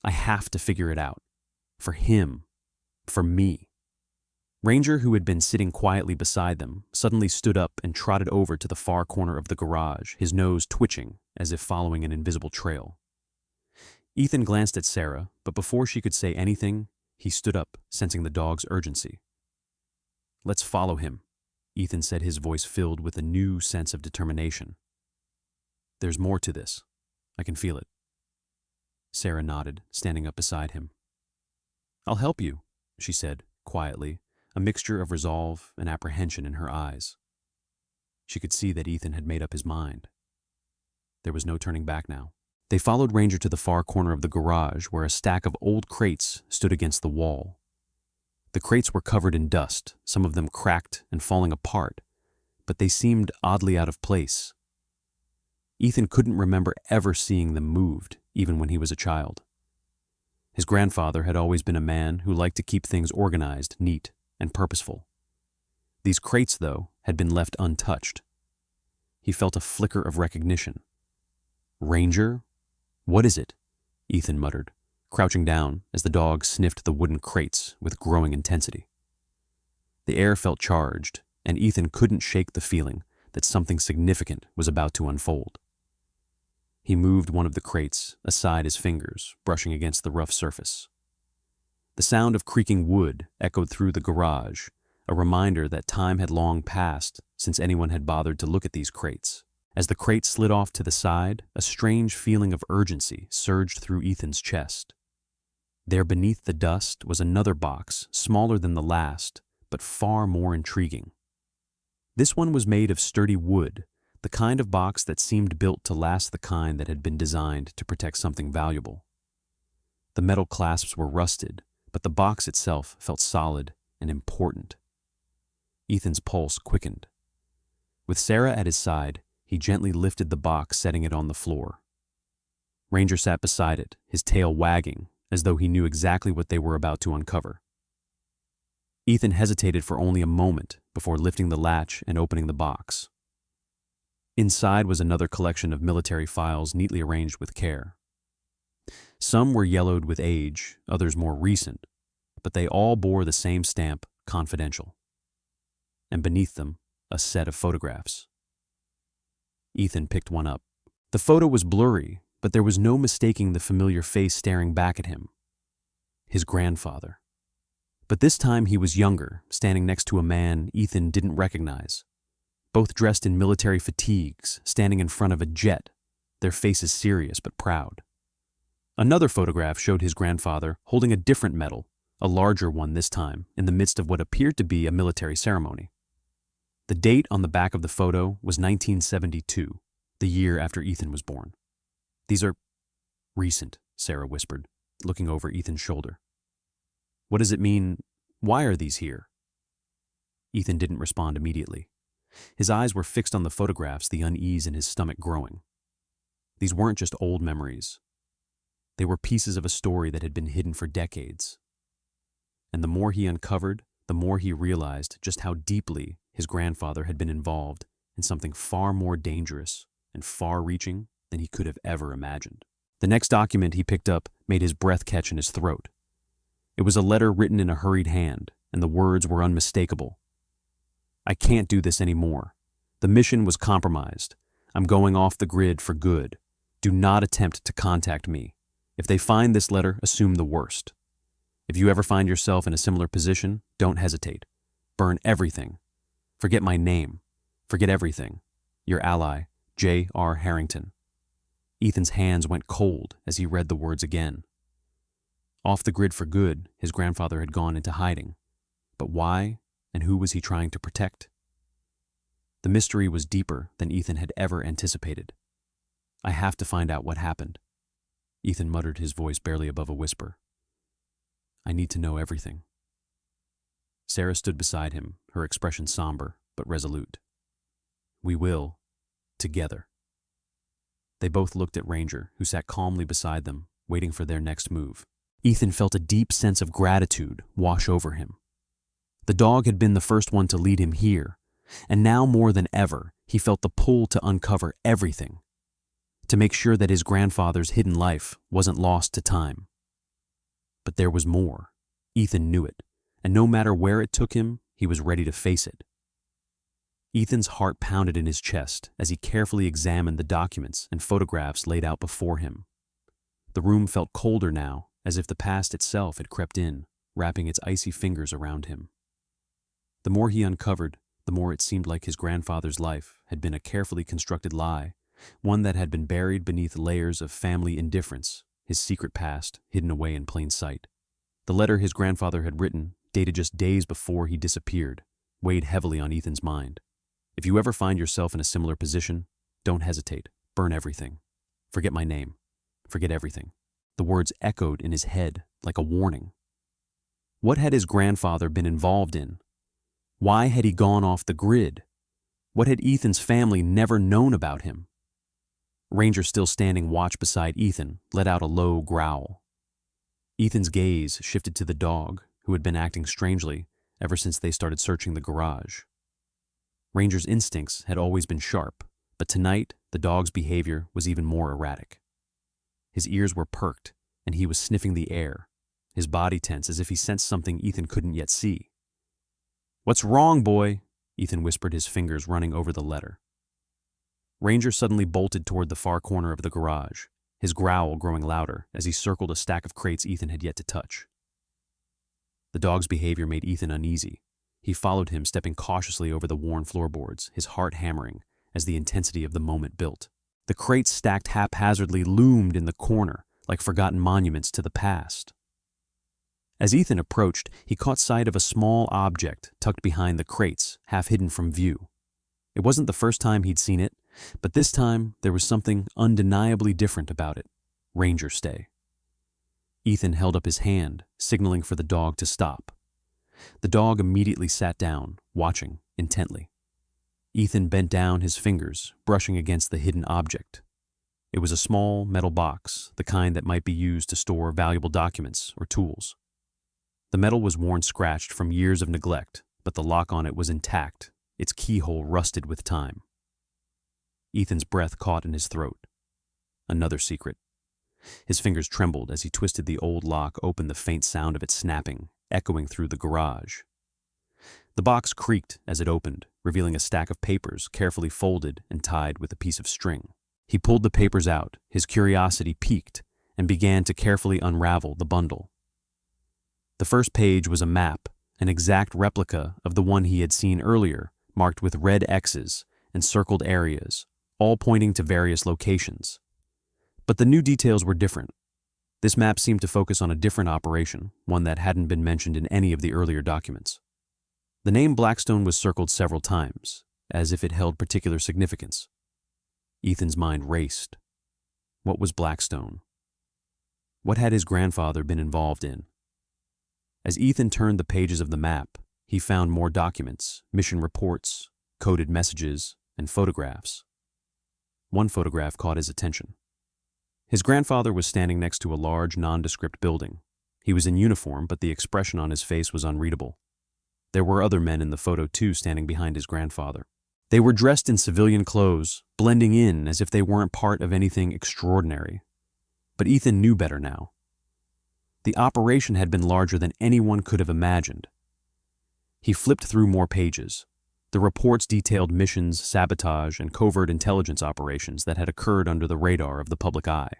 I have to figure it out. For him. For me." Ranger, who had been sitting quietly beside them, suddenly stood up and trotted over to the far corner of the garage, his nose twitching as if following an invisible trail. Ethan glanced at Sarah, but before she could say anything, he stood up, sensing the dog's urgency. "Let's follow him," Ethan said, his voice filled with a new sense of determination. "There's more to this. I can feel it." Sarah nodded, standing up beside him. "I'll help you," she said, quietly, a mixture of resolve and apprehension in her eyes. She could see that Ethan had made up his mind. There was no turning back now. They followed Ranger to the far corner of the garage, where a stack of old crates stood against the wall. The crates were covered in dust, some of them cracked and falling apart, but they seemed oddly out of place. Ethan couldn't remember ever seeing them moved, even when he was a child. His grandfather had always been a man who liked to keep things organized, neat, and purposeful. These crates, though, had been left untouched. He felt a flicker of recognition. "Ranger? What is it?" Ethan muttered, crouching down as the dog sniffed the wooden crates with growing intensity. The air felt charged, and Ethan couldn't shake the feeling that something significant was about to unfold. He moved one of the crates aside, his fingers brushing against the rough surface. The sound of creaking wood echoed through the garage, a reminder that time had long passed since anyone had bothered to look at these crates. As the crate slid off to the side, a strange feeling of urgency surged through Ethan's chest. There beneath the dust was another box, smaller than the last, but far more intriguing. This one was made of sturdy wood, the kind of box that seemed built to last, the kind that had been designed to protect something valuable. The metal clasps were rusted, but the box itself felt solid and important. Ethan's pulse quickened. With Sarah at his side, he gently lifted the box, setting it on the floor. Ranger sat beside it, his tail wagging, as though he knew exactly what they were about to uncover. Ethan hesitated for only a moment before lifting the latch and opening the box. Inside was another collection of military files neatly arranged with care. Some were yellowed with age, others more recent, but they all bore the same stamp, confidential. And beneath them, a set of photographs. Ethan picked one up. The photo was blurry, but there was no mistaking the familiar face staring back at him. his grandfather. But this time he was younger, standing next to a man Ethan didn't recognize. Both dressed in military fatigues, standing in front of a jet, their faces serious but proud. Another photograph showed his grandfather holding a different medal, a larger one this time, in the midst of what appeared to be a military ceremony. The date on the back of the photo was 1972, the year after Ethan was born. "These are recent," Sarah whispered, looking over Ethan's shoulder. "What does it mean? Why are these here?" Ethan didn't respond immediately. His eyes were fixed on the photographs, the unease in his stomach growing. These weren't just old memories. They were pieces of a story that had been hidden for decades. And the more he uncovered, the more he realized just how deeply his grandfather had been involved in something far more dangerous and far-reaching than he could have ever imagined. The next document he picked up made his breath catch in his throat. It was a letter written in a hurried hand, and the words were unmistakable. "I can't do this anymore. The mission was compromised. I'm going off the grid for good. Do not attempt to contact me. If they find this letter, assume the worst. If you ever find yourself in a similar position, don't hesitate. Burn everything. Forget my name. Forget everything. Your ally, J.R. Harrington." Ethan's hands went cold as he read the words again. Off the grid for good, his grandfather had gone into hiding. But why, and who was he trying to protect? The mystery was deeper than Ethan had ever anticipated. "I have to find out what happened." Ethan muttered, his voice barely above a whisper. "I need to know everything." Sarah stood beside him, her expression somber but resolute. "We will, together." They both looked at Ranger, who sat calmly beside them, waiting for their next move. Ethan felt a deep sense of gratitude wash over him. The dog had been the first one to lead him here, and now more than ever, he felt the pull to uncover everything, to make sure that his grandfather's hidden life wasn't lost to time. But there was more. Ethan knew it, and no matter where it took him, he was ready to face it. Ethan's heart pounded in his chest as he carefully examined the documents and photographs laid out before him. The room felt colder now, as if the past itself had crept in, wrapping its icy fingers around him. The more he uncovered, the more it seemed like his grandfather's life had been a carefully constructed lie, one that had been buried beneath layers of family indifference, his secret past hidden away in plain sight. The letter his grandfather had written, dated just days before he disappeared, weighed heavily on Ethan's mind. "If you ever find yourself in a similar position, don't hesitate. Burn everything. Forget my name. Forget everything." The words echoed in his head like a warning. What had his grandfather been involved in? Why had he gone off the grid? What had Ethan's family never known about him? Ranger, still standing watch beside Ethan, let out a low growl. Ethan's gaze shifted to the dog, who had been acting strangely ever since they started searching the garage. Ranger's instincts had always been sharp, but tonight the dog's behavior was even more erratic. His ears were perked, and he was sniffing the air, his body tense as if he sensed something Ethan couldn't yet see. "What's wrong, boy?" Ethan whispered, his fingers running over the letter. Ranger suddenly bolted toward the far corner of the garage, his growl growing louder as he circled a stack of crates Ethan had yet to touch. The dog's behavior made Ethan uneasy. He followed him, stepping cautiously over the worn floorboards, his heart hammering as the intensity of the moment built. The crates stacked haphazardly loomed in the corner like forgotten monuments to the past. As Ethan approached, he caught sight of a small object tucked behind the crates, half hidden from view. It wasn't the first time he'd seen it, but this time there was something undeniably different about it. Ranger stay. Ethan held up his hand, signaling for the dog to stop. The dog immediately sat down, watching intently. Ethan bent down, his fingers brushing against the hidden object. It was a small metal box, the kind that might be used to store valuable documents or tools. The metal was worn-scratched from years of neglect, but the lock on it was intact, its keyhole rusted with time. Ethan's breath caught in his throat. Another secret. His fingers trembled as he twisted the old lock open, the faint sound of it snapping, echoing through the garage. The box creaked as it opened, revealing a stack of papers carefully folded and tied with a piece of string. He pulled the papers out, his curiosity piqued, and began to carefully unravel the bundle. The first page was a map, an exact replica of the one he had seen earlier, marked with red X's and circled areas, all pointing to various locations. But the new details were different. This map seemed to focus on a different operation, one that hadn't been mentioned in any of the earlier documents. The name Blackstone was circled several times, as if it held particular significance. Ethan's mind raced. What was Blackstone? What had his grandfather been involved in? As Ethan turned the pages of the map, he found more documents, mission reports, coded messages, and photographs. One photograph caught his attention. His grandfather was standing next to a large, nondescript building. He was in uniform, but the expression on his face was unreadable. There were other men in the photo too, standing behind his grandfather. They were dressed in civilian clothes, blending in as if they weren't part of anything extraordinary. But Ethan knew better now. The operation had been larger than anyone could have imagined. He flipped through more pages. The reports detailed missions, sabotage, and covert intelligence operations that had occurred under the radar of the public eye.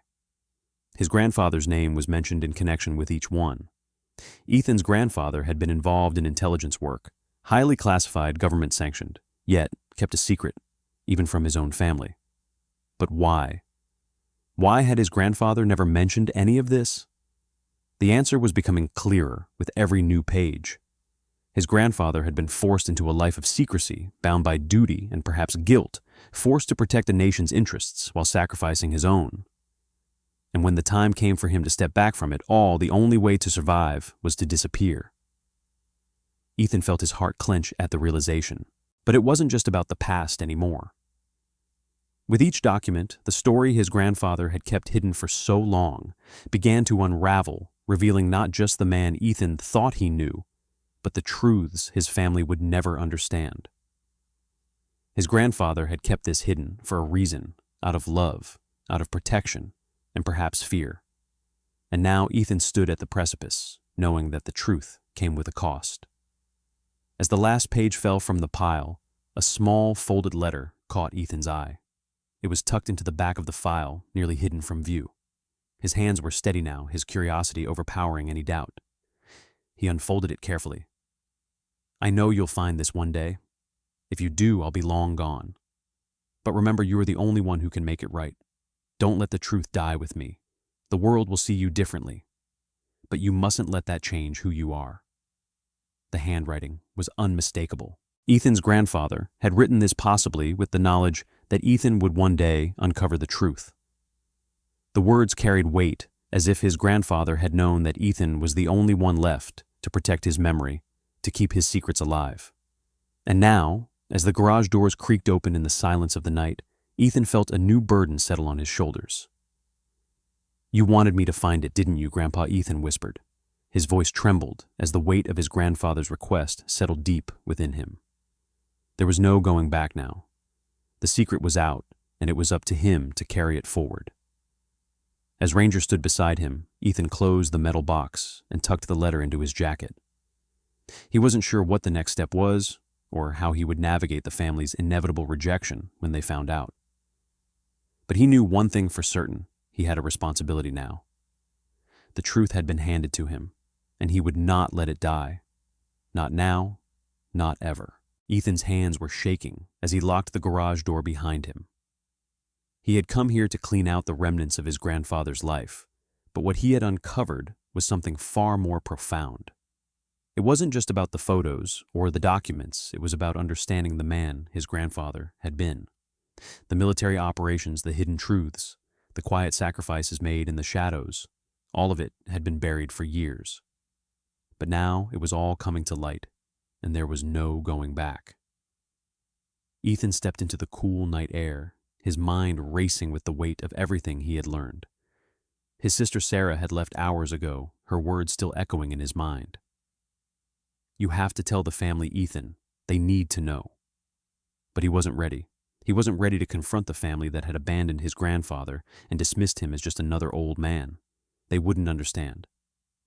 His grandfather's name was mentioned in connection with each one. Ethan's grandfather had been involved in intelligence work, highly classified, government-sanctioned, yet kept a secret, even from his own family. But why? Why had his grandfather never mentioned any of this? The answer was becoming clearer with every new page. His grandfather had been forced into a life of secrecy, bound by duty and perhaps guilt, forced to protect a nation's interests while sacrificing his own. And when the time came for him to step back from it all, the only way to survive was to disappear. Ethan felt his heart clench at the realization, but it wasn't just about the past anymore. With each document, the story his grandfather had kept hidden for so long began to unravel, revealing not just the man Ethan thought he knew, but the truths his family would never understand. His grandfather had kept this hidden for a reason, out of love, out of protection, and perhaps fear. And now Ethan stood at the precipice, knowing that the truth came with a cost. As the last page fell from the pile, a small folded letter caught Ethan's eye. It was tucked into the back of the file, nearly hidden from view. His hands were steady now, his curiosity overpowering any doubt. He unfolded it carefully. "I know you'll find this one day. If you do, I'll be long gone. But remember, you are the only one who can make it right. Don't let the truth die with me. The world will see you differently. But you mustn't let that change who you are." The handwriting was unmistakable. Ethan's grandfather had written this possibly with the knowledge that Ethan would one day uncover the truth. The words carried weight, as if his grandfather had known that Ethan was the only one left to protect his memory, to keep his secrets alive. And now, as the garage doors creaked open in the silence of the night, Ethan felt a new burden settle on his shoulders. "You wanted me to find it, didn't you, Grandpa?" Ethan whispered. His voice trembled as the weight of his grandfather's request settled deep within him. There was no going back now. The secret was out, and it was up to him to carry it forward. As Ranger stood beside him, Ethan closed the metal box and tucked the letter into his jacket. He wasn't sure what the next step was, or how he would navigate the family's inevitable rejection when they found out. But he knew one thing for certain: he had a responsibility now. The truth had been handed to him, and he would not let it die. Not now, not ever. Ethan's hands were shaking as he locked the garage door behind him. He had come here to clean out the remnants of his grandfather's life, but what he had uncovered was something far more profound. It wasn't just about the photos or the documents, it was about understanding the man his grandfather had been. The military operations, the hidden truths, the quiet sacrifices made in the shadows, all of it had been buried for years. But now it was all coming to light, and there was no going back. Ethan stepped into the cool night air, his mind racing with the weight of everything he had learned. His sister Sarah had left hours ago, her words still echoing in his mind. "You have to tell the family, Ethan. They need to know." But he wasn't ready. He wasn't ready to confront the family that had abandoned his grandfather and dismissed him as just another old man. They wouldn't understand.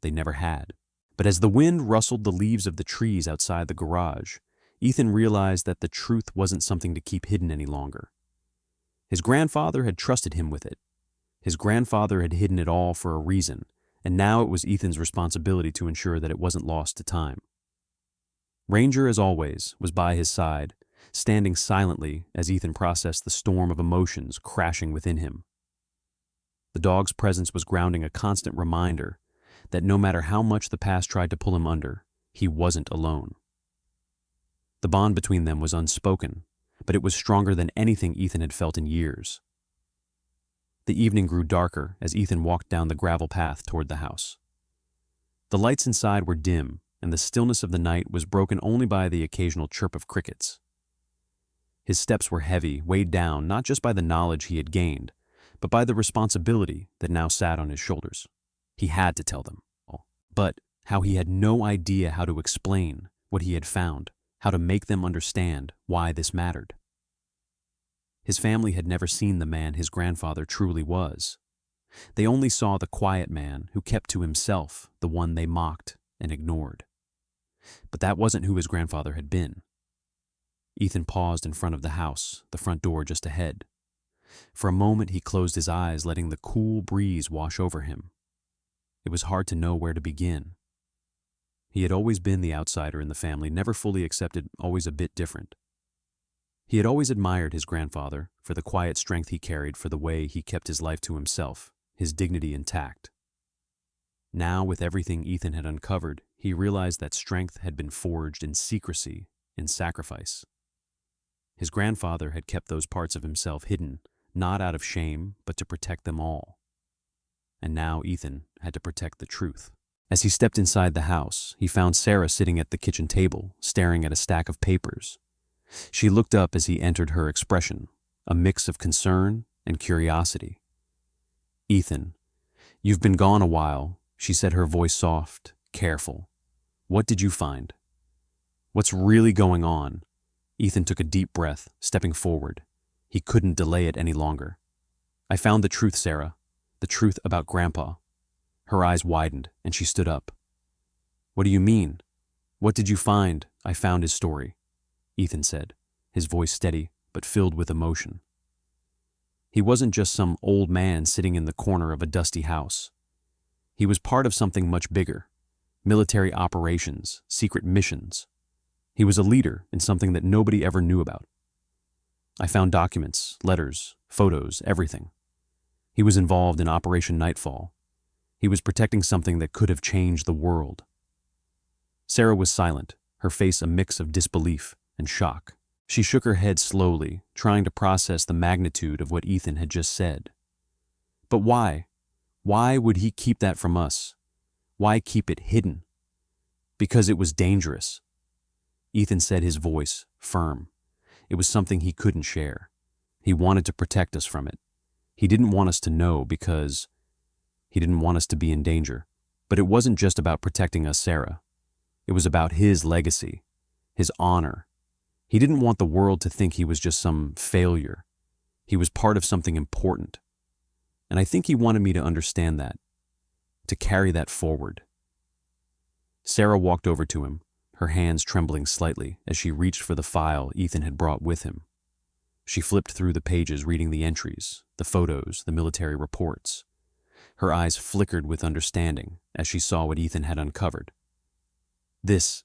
They never had. But as the wind rustled the leaves of the trees outside the garage, Ethan realized that the truth wasn't something to keep hidden any longer. His grandfather had trusted him with it. His grandfather had hidden it all for a reason, and now it was Ethan's responsibility to ensure that it wasn't lost to time. Ranger, as always, was by his side, standing silently as Ethan processed the storm of emotions crashing within him. The dog's presence was grounding, a constant reminder that no matter how much the past tried to pull him under, he wasn't alone. The bond between them was unspoken, but it was stronger than anything Ethan had felt in years. The evening grew darker as Ethan walked down the gravel path toward the house. The lights inside were dim, and the stillness of the night was broken only by the occasional chirp of crickets. His steps were heavy, weighed down not just by the knowledge he had gained, but by the responsibility that now sat on his shoulders. He had to tell them all, but how he had no idea how to explain what he had found, how to make them understand why this mattered. His family had never seen the man his grandfather truly was. They only saw the quiet man who kept to himself, the one they mocked and ignored. But that wasn't who his grandfather had been. Ethan paused in front of the house, the front door just ahead. For a moment he closed his eyes, letting the cool breeze wash over him. It was hard to know where to begin. He had always been the outsider in the family, never fully accepted, always a bit different. He had always admired his grandfather for the quiet strength he carried, for the way he kept his life to himself, his dignity intact. Now, with everything Ethan had uncovered, he realized that strength had been forged in secrecy, in sacrifice. His grandfather had kept those parts of himself hidden, not out of shame, but to protect them all. And now Ethan had to protect the truth. As he stepped inside the house, he found Sarah sitting at the kitchen table, staring at a stack of papers. She looked up as he entered, her expression a mix of concern and curiosity. "Ethan, you've been gone a while," she said, her voice soft, careful. "What did you find? What's really going on?" Ethan took a deep breath, stepping forward. He couldn't delay it any longer. "I found the truth, Sarah. The truth about Grandpa." Her eyes widened, and she stood up. "What do you mean? What did you find?" "I found his story," Ethan said, his voice steady but filled with emotion. He wasn't just some old man sitting in the corner of a dusty house. He was part of something much bigger: military operations, secret missions. He was a leader in something that nobody ever knew about. "I found documents, letters, photos, everything. He was involved in Operation Nightfall. He was protecting something that could have changed the world." Sarah was silent, her face a mix of disbelief and shock. She shook her head slowly, trying to process the magnitude of what Ethan had just said. "But why? Why would he keep that from us? Why keep it hidden?" "Because it was dangerous," Ethan said, his voice firm. It was something he couldn't share. He wanted to protect us from it. He didn't want us to know because he didn't want us to be in danger. But it wasn't just about protecting us, Sarah. It was about his legacy, his honor. He didn't want the world to think he was just some failure. He was part of something important. And I think he wanted me to understand that, to carry that forward. Sarah walked over to him, her hands trembling slightly as she reached for the file Ethan had brought with him. She flipped through the pages, reading the entries, the photos, the military reports. Her eyes flickered with understanding as she saw what Ethan had uncovered. This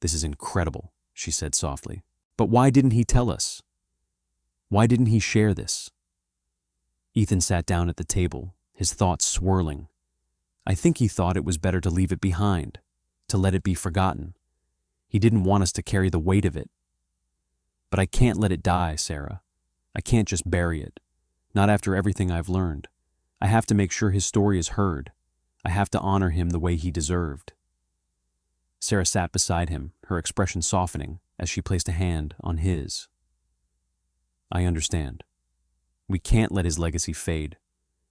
is incredible," she said softly. "But why didn't he tell us? Why didn't he share this?" Ethan sat down at the table, his thoughts swirling. I think he thought it was better to leave it behind, to let it be forgotten. He didn't want us to carry the weight of it. "But I can't let it die, Sarah. I can't just bury it. Not after everything I've learned. I have to make sure his story is heard. I have to honor him the way he deserved." Sarah sat beside him, her expression softening as she placed a hand on his. "I understand. We can't let his legacy fade.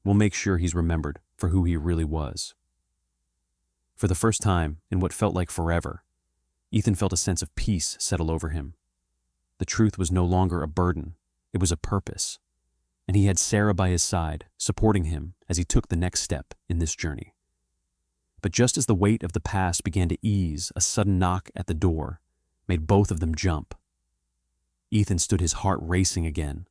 We'll make sure he's remembered for who he really was." For the first time, in what felt like forever, Ethan felt a sense of peace settle over him. The truth was no longer a burden, it was a purpose. And he had Sarah by his side, supporting him as he took the next step in this journey. But just as the weight of the past began to ease, a sudden knock at the door made both of them jump. Ethan stood, his heart racing again.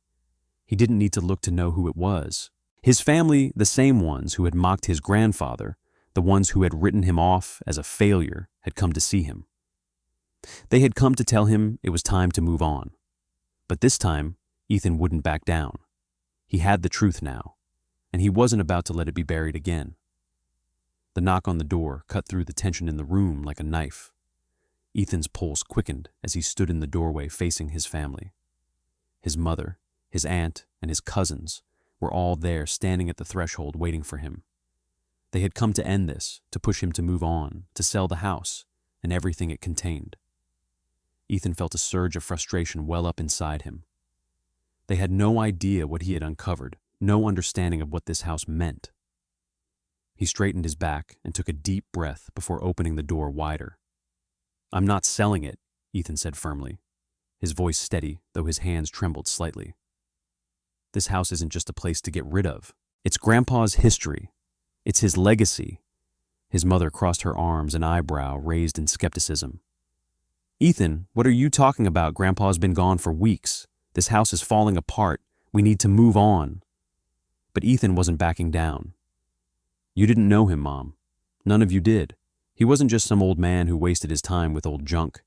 He didn't need to look to know who it was. His family, the same ones who had mocked his grandfather, the ones who had written him off as a failure, had come to see him. They had come to tell him it was time to move on. But this time, Ethan wouldn't back down. He had the truth now, and he wasn't about to let it be buried again. The knock on the door cut through the tension in the room like a knife. Ethan's pulse quickened as he stood in the doorway facing his family. His mother, his aunt, and his cousins were all there standing at the threshold waiting for him. They had come to end this, to push him to move on, to sell the house and everything it contained. Ethan felt a surge of frustration well up inside him. They had no idea what he had uncovered, no understanding of what this house meant. He straightened his back and took a deep breath before opening the door wider. "I'm not selling it," Ethan said firmly, his voice steady, though his hands trembled slightly. "This house isn't just a place to get rid of. It's Grandpa's history. It's his legacy." His mother crossed her arms, an eyebrow raised in skepticism. "Ethan, what are you talking about? Grandpa's been gone for weeks. This house is falling apart. We need to move on." But Ethan wasn't backing down. "You didn't know him, Mom. None of you did. He wasn't just some old man who wasted his time with old junk.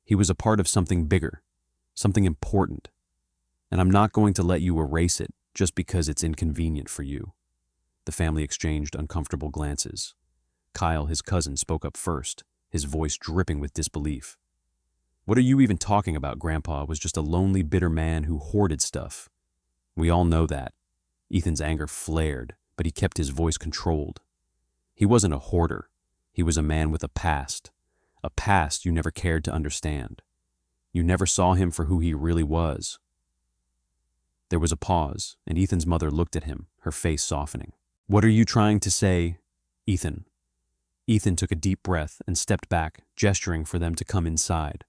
He was a part of something bigger, something important. And I'm not going to let you erase it just because it's inconvenient for you." The family exchanged uncomfortable glances. Kyle, his cousin, spoke up first, his voice dripping with disbelief. "What are you even talking about? Grandpa was just a lonely, bitter man who hoarded stuff. We all know that." Ethan's anger flared, but he kept his voice controlled. He wasn't a hoarder. He was a man with a past you never cared to understand. You never saw him for who he really was. There was a pause, and Ethan's mother looked at him, her face softening. "What are you trying to say, Ethan?" Ethan took a deep breath and stepped back, gesturing for them to come inside.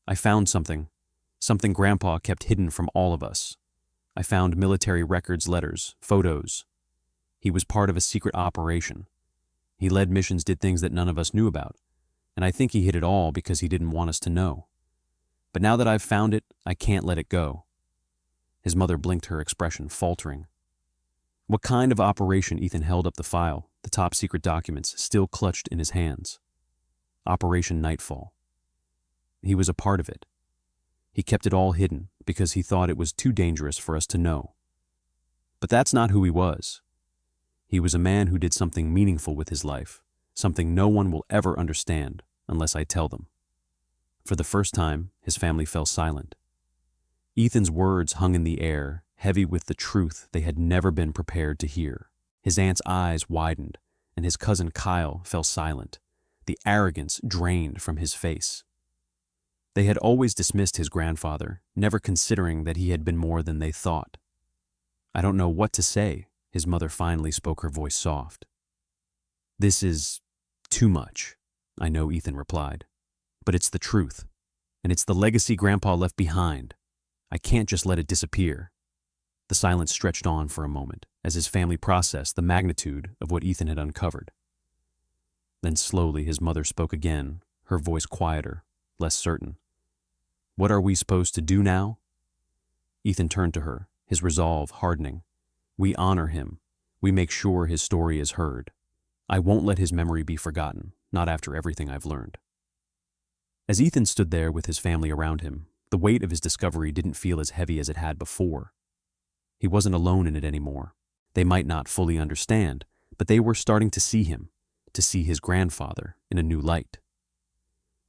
"I found something Grandpa kept hidden from all of us. I found military records, letters, photos. He was part of a secret operation. He led missions, did things that none of us knew about, and I think he hid it all because he didn't want us to know. But now that I've found it, I can't let it go." His mother blinked, her expression faltering. "What kind of operation?" Ethan held up the file, the top secret documents still clutched in his hands. "Operation Nightfall. He was a part of it. He kept it all hidden because he thought it was too dangerous for us to know. But that's not who he was. He was a man who did something meaningful with his life, something no one will ever understand unless I tell them." For the first time, his family fell silent. Ethan's words hung in the air, heavy with the truth they had never been prepared to hear. His aunt's eyes widened, and his cousin Kyle fell silent, the arrogance drained from his face. They had always dismissed his grandfather, never considering that he had been more than they thought. "I don't know what to say," his mother finally spoke, her voice soft. "This is too much," I know, Ethan replied. "But it's the truth, and it's the legacy Grandpa left behind. I can't just let it disappear." The silence stretched on for a moment as his family processed the magnitude of what Ethan had uncovered. Then slowly his mother spoke again, her voice quieter, less certain. "What are we supposed to do now?" Ethan turned to her, his resolve hardening. "We honor him. We make sure his story is heard. I won't let his memory be forgotten, not after everything I've learned." As Ethan stood there with his family around him, the weight of his discovery didn't feel as heavy as it had before. He wasn't alone in it anymore. They might not fully understand, but they were starting to see him, to see his grandfather in a new light.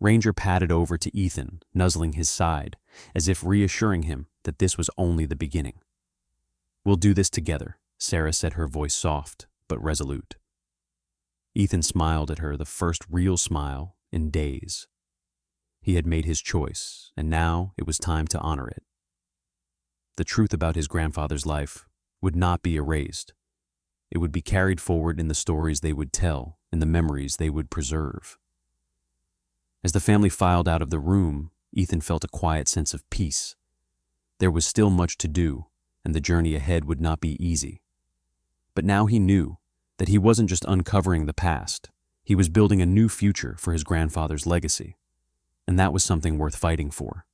Ranger padded over to Ethan, nuzzling his side, as if reassuring him that this was only the beginning. "We'll do this together," Sarah said, her voice soft but resolute. Ethan smiled at her, the first real smile in days. He had made his choice, and now it was time to honor it. The truth about his grandfather's life would not be erased. It would be carried forward in the stories they would tell, in the memories they would preserve. As the family filed out of the room, Ethan felt a quiet sense of peace. There was still much to do, and the journey ahead would not be easy. But now he knew that he wasn't just uncovering the past, he was building a new future for his grandfather's legacy. And that was something worth fighting for.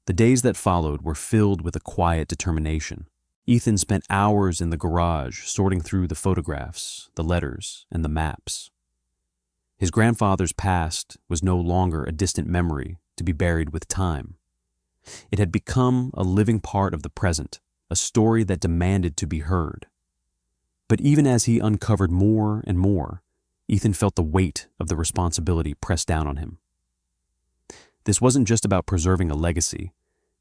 The days that followed were filled with a quiet determination. Ethan spent hours in the garage sorting through the photographs, the letters, and the maps. His grandfather's past was no longer a distant memory to be buried with time. It had become a living part of the present, a story that demanded to be heard. But even as he uncovered more and more, Ethan felt the weight of the responsibility pressed down on him. This wasn't just about preserving a legacy.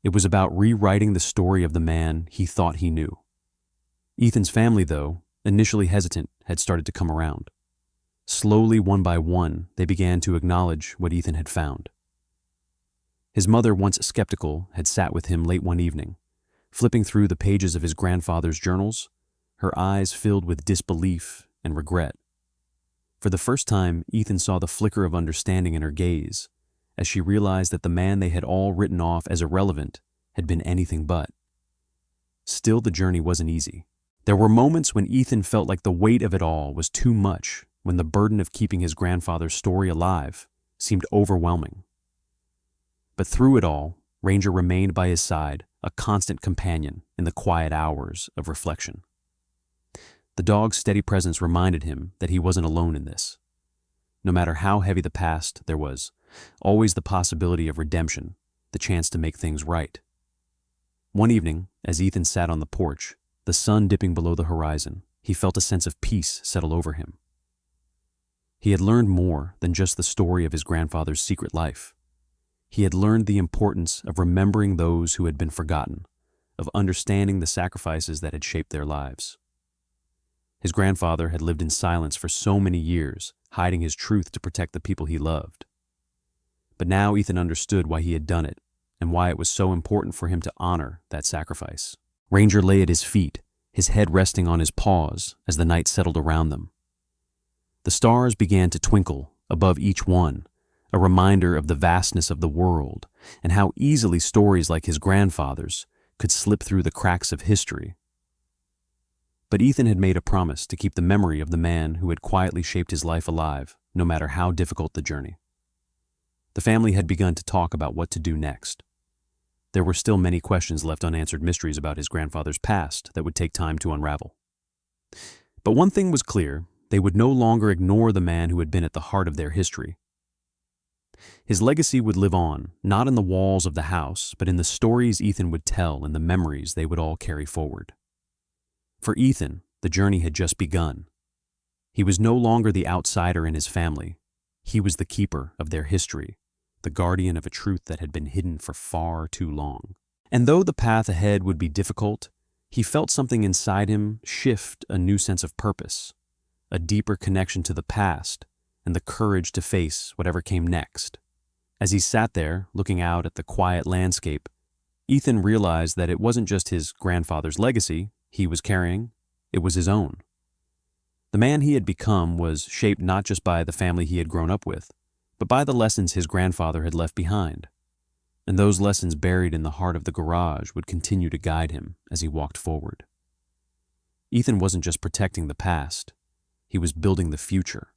It was about rewriting the story of the man he thought he knew. Ethan's family, though, initially hesitant, had started to come around. Slowly, one by one, they began to acknowledge what Ethan had found. His mother, once skeptical, had sat with him late one evening, flipping through the pages of his grandfather's journals, her eyes filled with disbelief and regret. For the first time, Ethan saw the flicker of understanding in her gaze, as she realized that the man they had all written off as irrelevant had been anything but. Still, the journey wasn't easy. There were moments when Ethan felt like the weight of it all was too much, when the burden of keeping his grandfather's story alive seemed overwhelming. But through it all, Ranger remained by his side, a constant companion in the quiet hours of reflection. The dog's steady presence reminded him that he wasn't alone in this. No matter how heavy the past, there was always the possibility of redemption, the chance to make things right. One evening, as Ethan sat on the porch, the sun dipping below the horizon, he felt a sense of peace settle over him. He had learned more than just the story of his grandfather's secret life. He had learned the importance of remembering those who had been forgotten, of understanding the sacrifices that had shaped their lives. His grandfather had lived in silence for so many years, hiding his truth to protect the people he loved. But now Ethan understood why he had done it, and why it was so important for him to honor that sacrifice. Ranger lay at his feet, his head resting on his paws as the night settled around them. The stars began to twinkle above each one, a reminder of the vastness of the world and how easily stories like his grandfather's could slip through the cracks of history. But Ethan had made a promise to keep the memory of the man who had quietly shaped his life alive, no matter how difficult the journey. The family had begun to talk about what to do next. There were still many questions left unanswered, mysteries about his grandfather's past that would take time to unravel. But one thing was clear: they would no longer ignore the man who had been at the heart of their history. His legacy would live on, not in the walls of the house, but in the stories Ethan would tell and the memories they would all carry forward. For Ethan, the journey had just begun. He was no longer the outsider in his family. He was the keeper of their history, the guardian of a truth that had been hidden for far too long. And though the path ahead would be difficult, he felt something inside him shift, a new sense of purpose, a deeper connection to the past, and the courage to face whatever came next. As he sat there, looking out at the quiet landscape, Ethan realized that it wasn't just his grandfather's legacy he was carrying, it was his own. The man he had become was shaped not just by the family he had grown up with, but by the lessons his grandfather had left behind. And those lessons buried in the heart of the garage would continue to guide him as he walked forward. Ethan wasn't just protecting the past, he was building the future.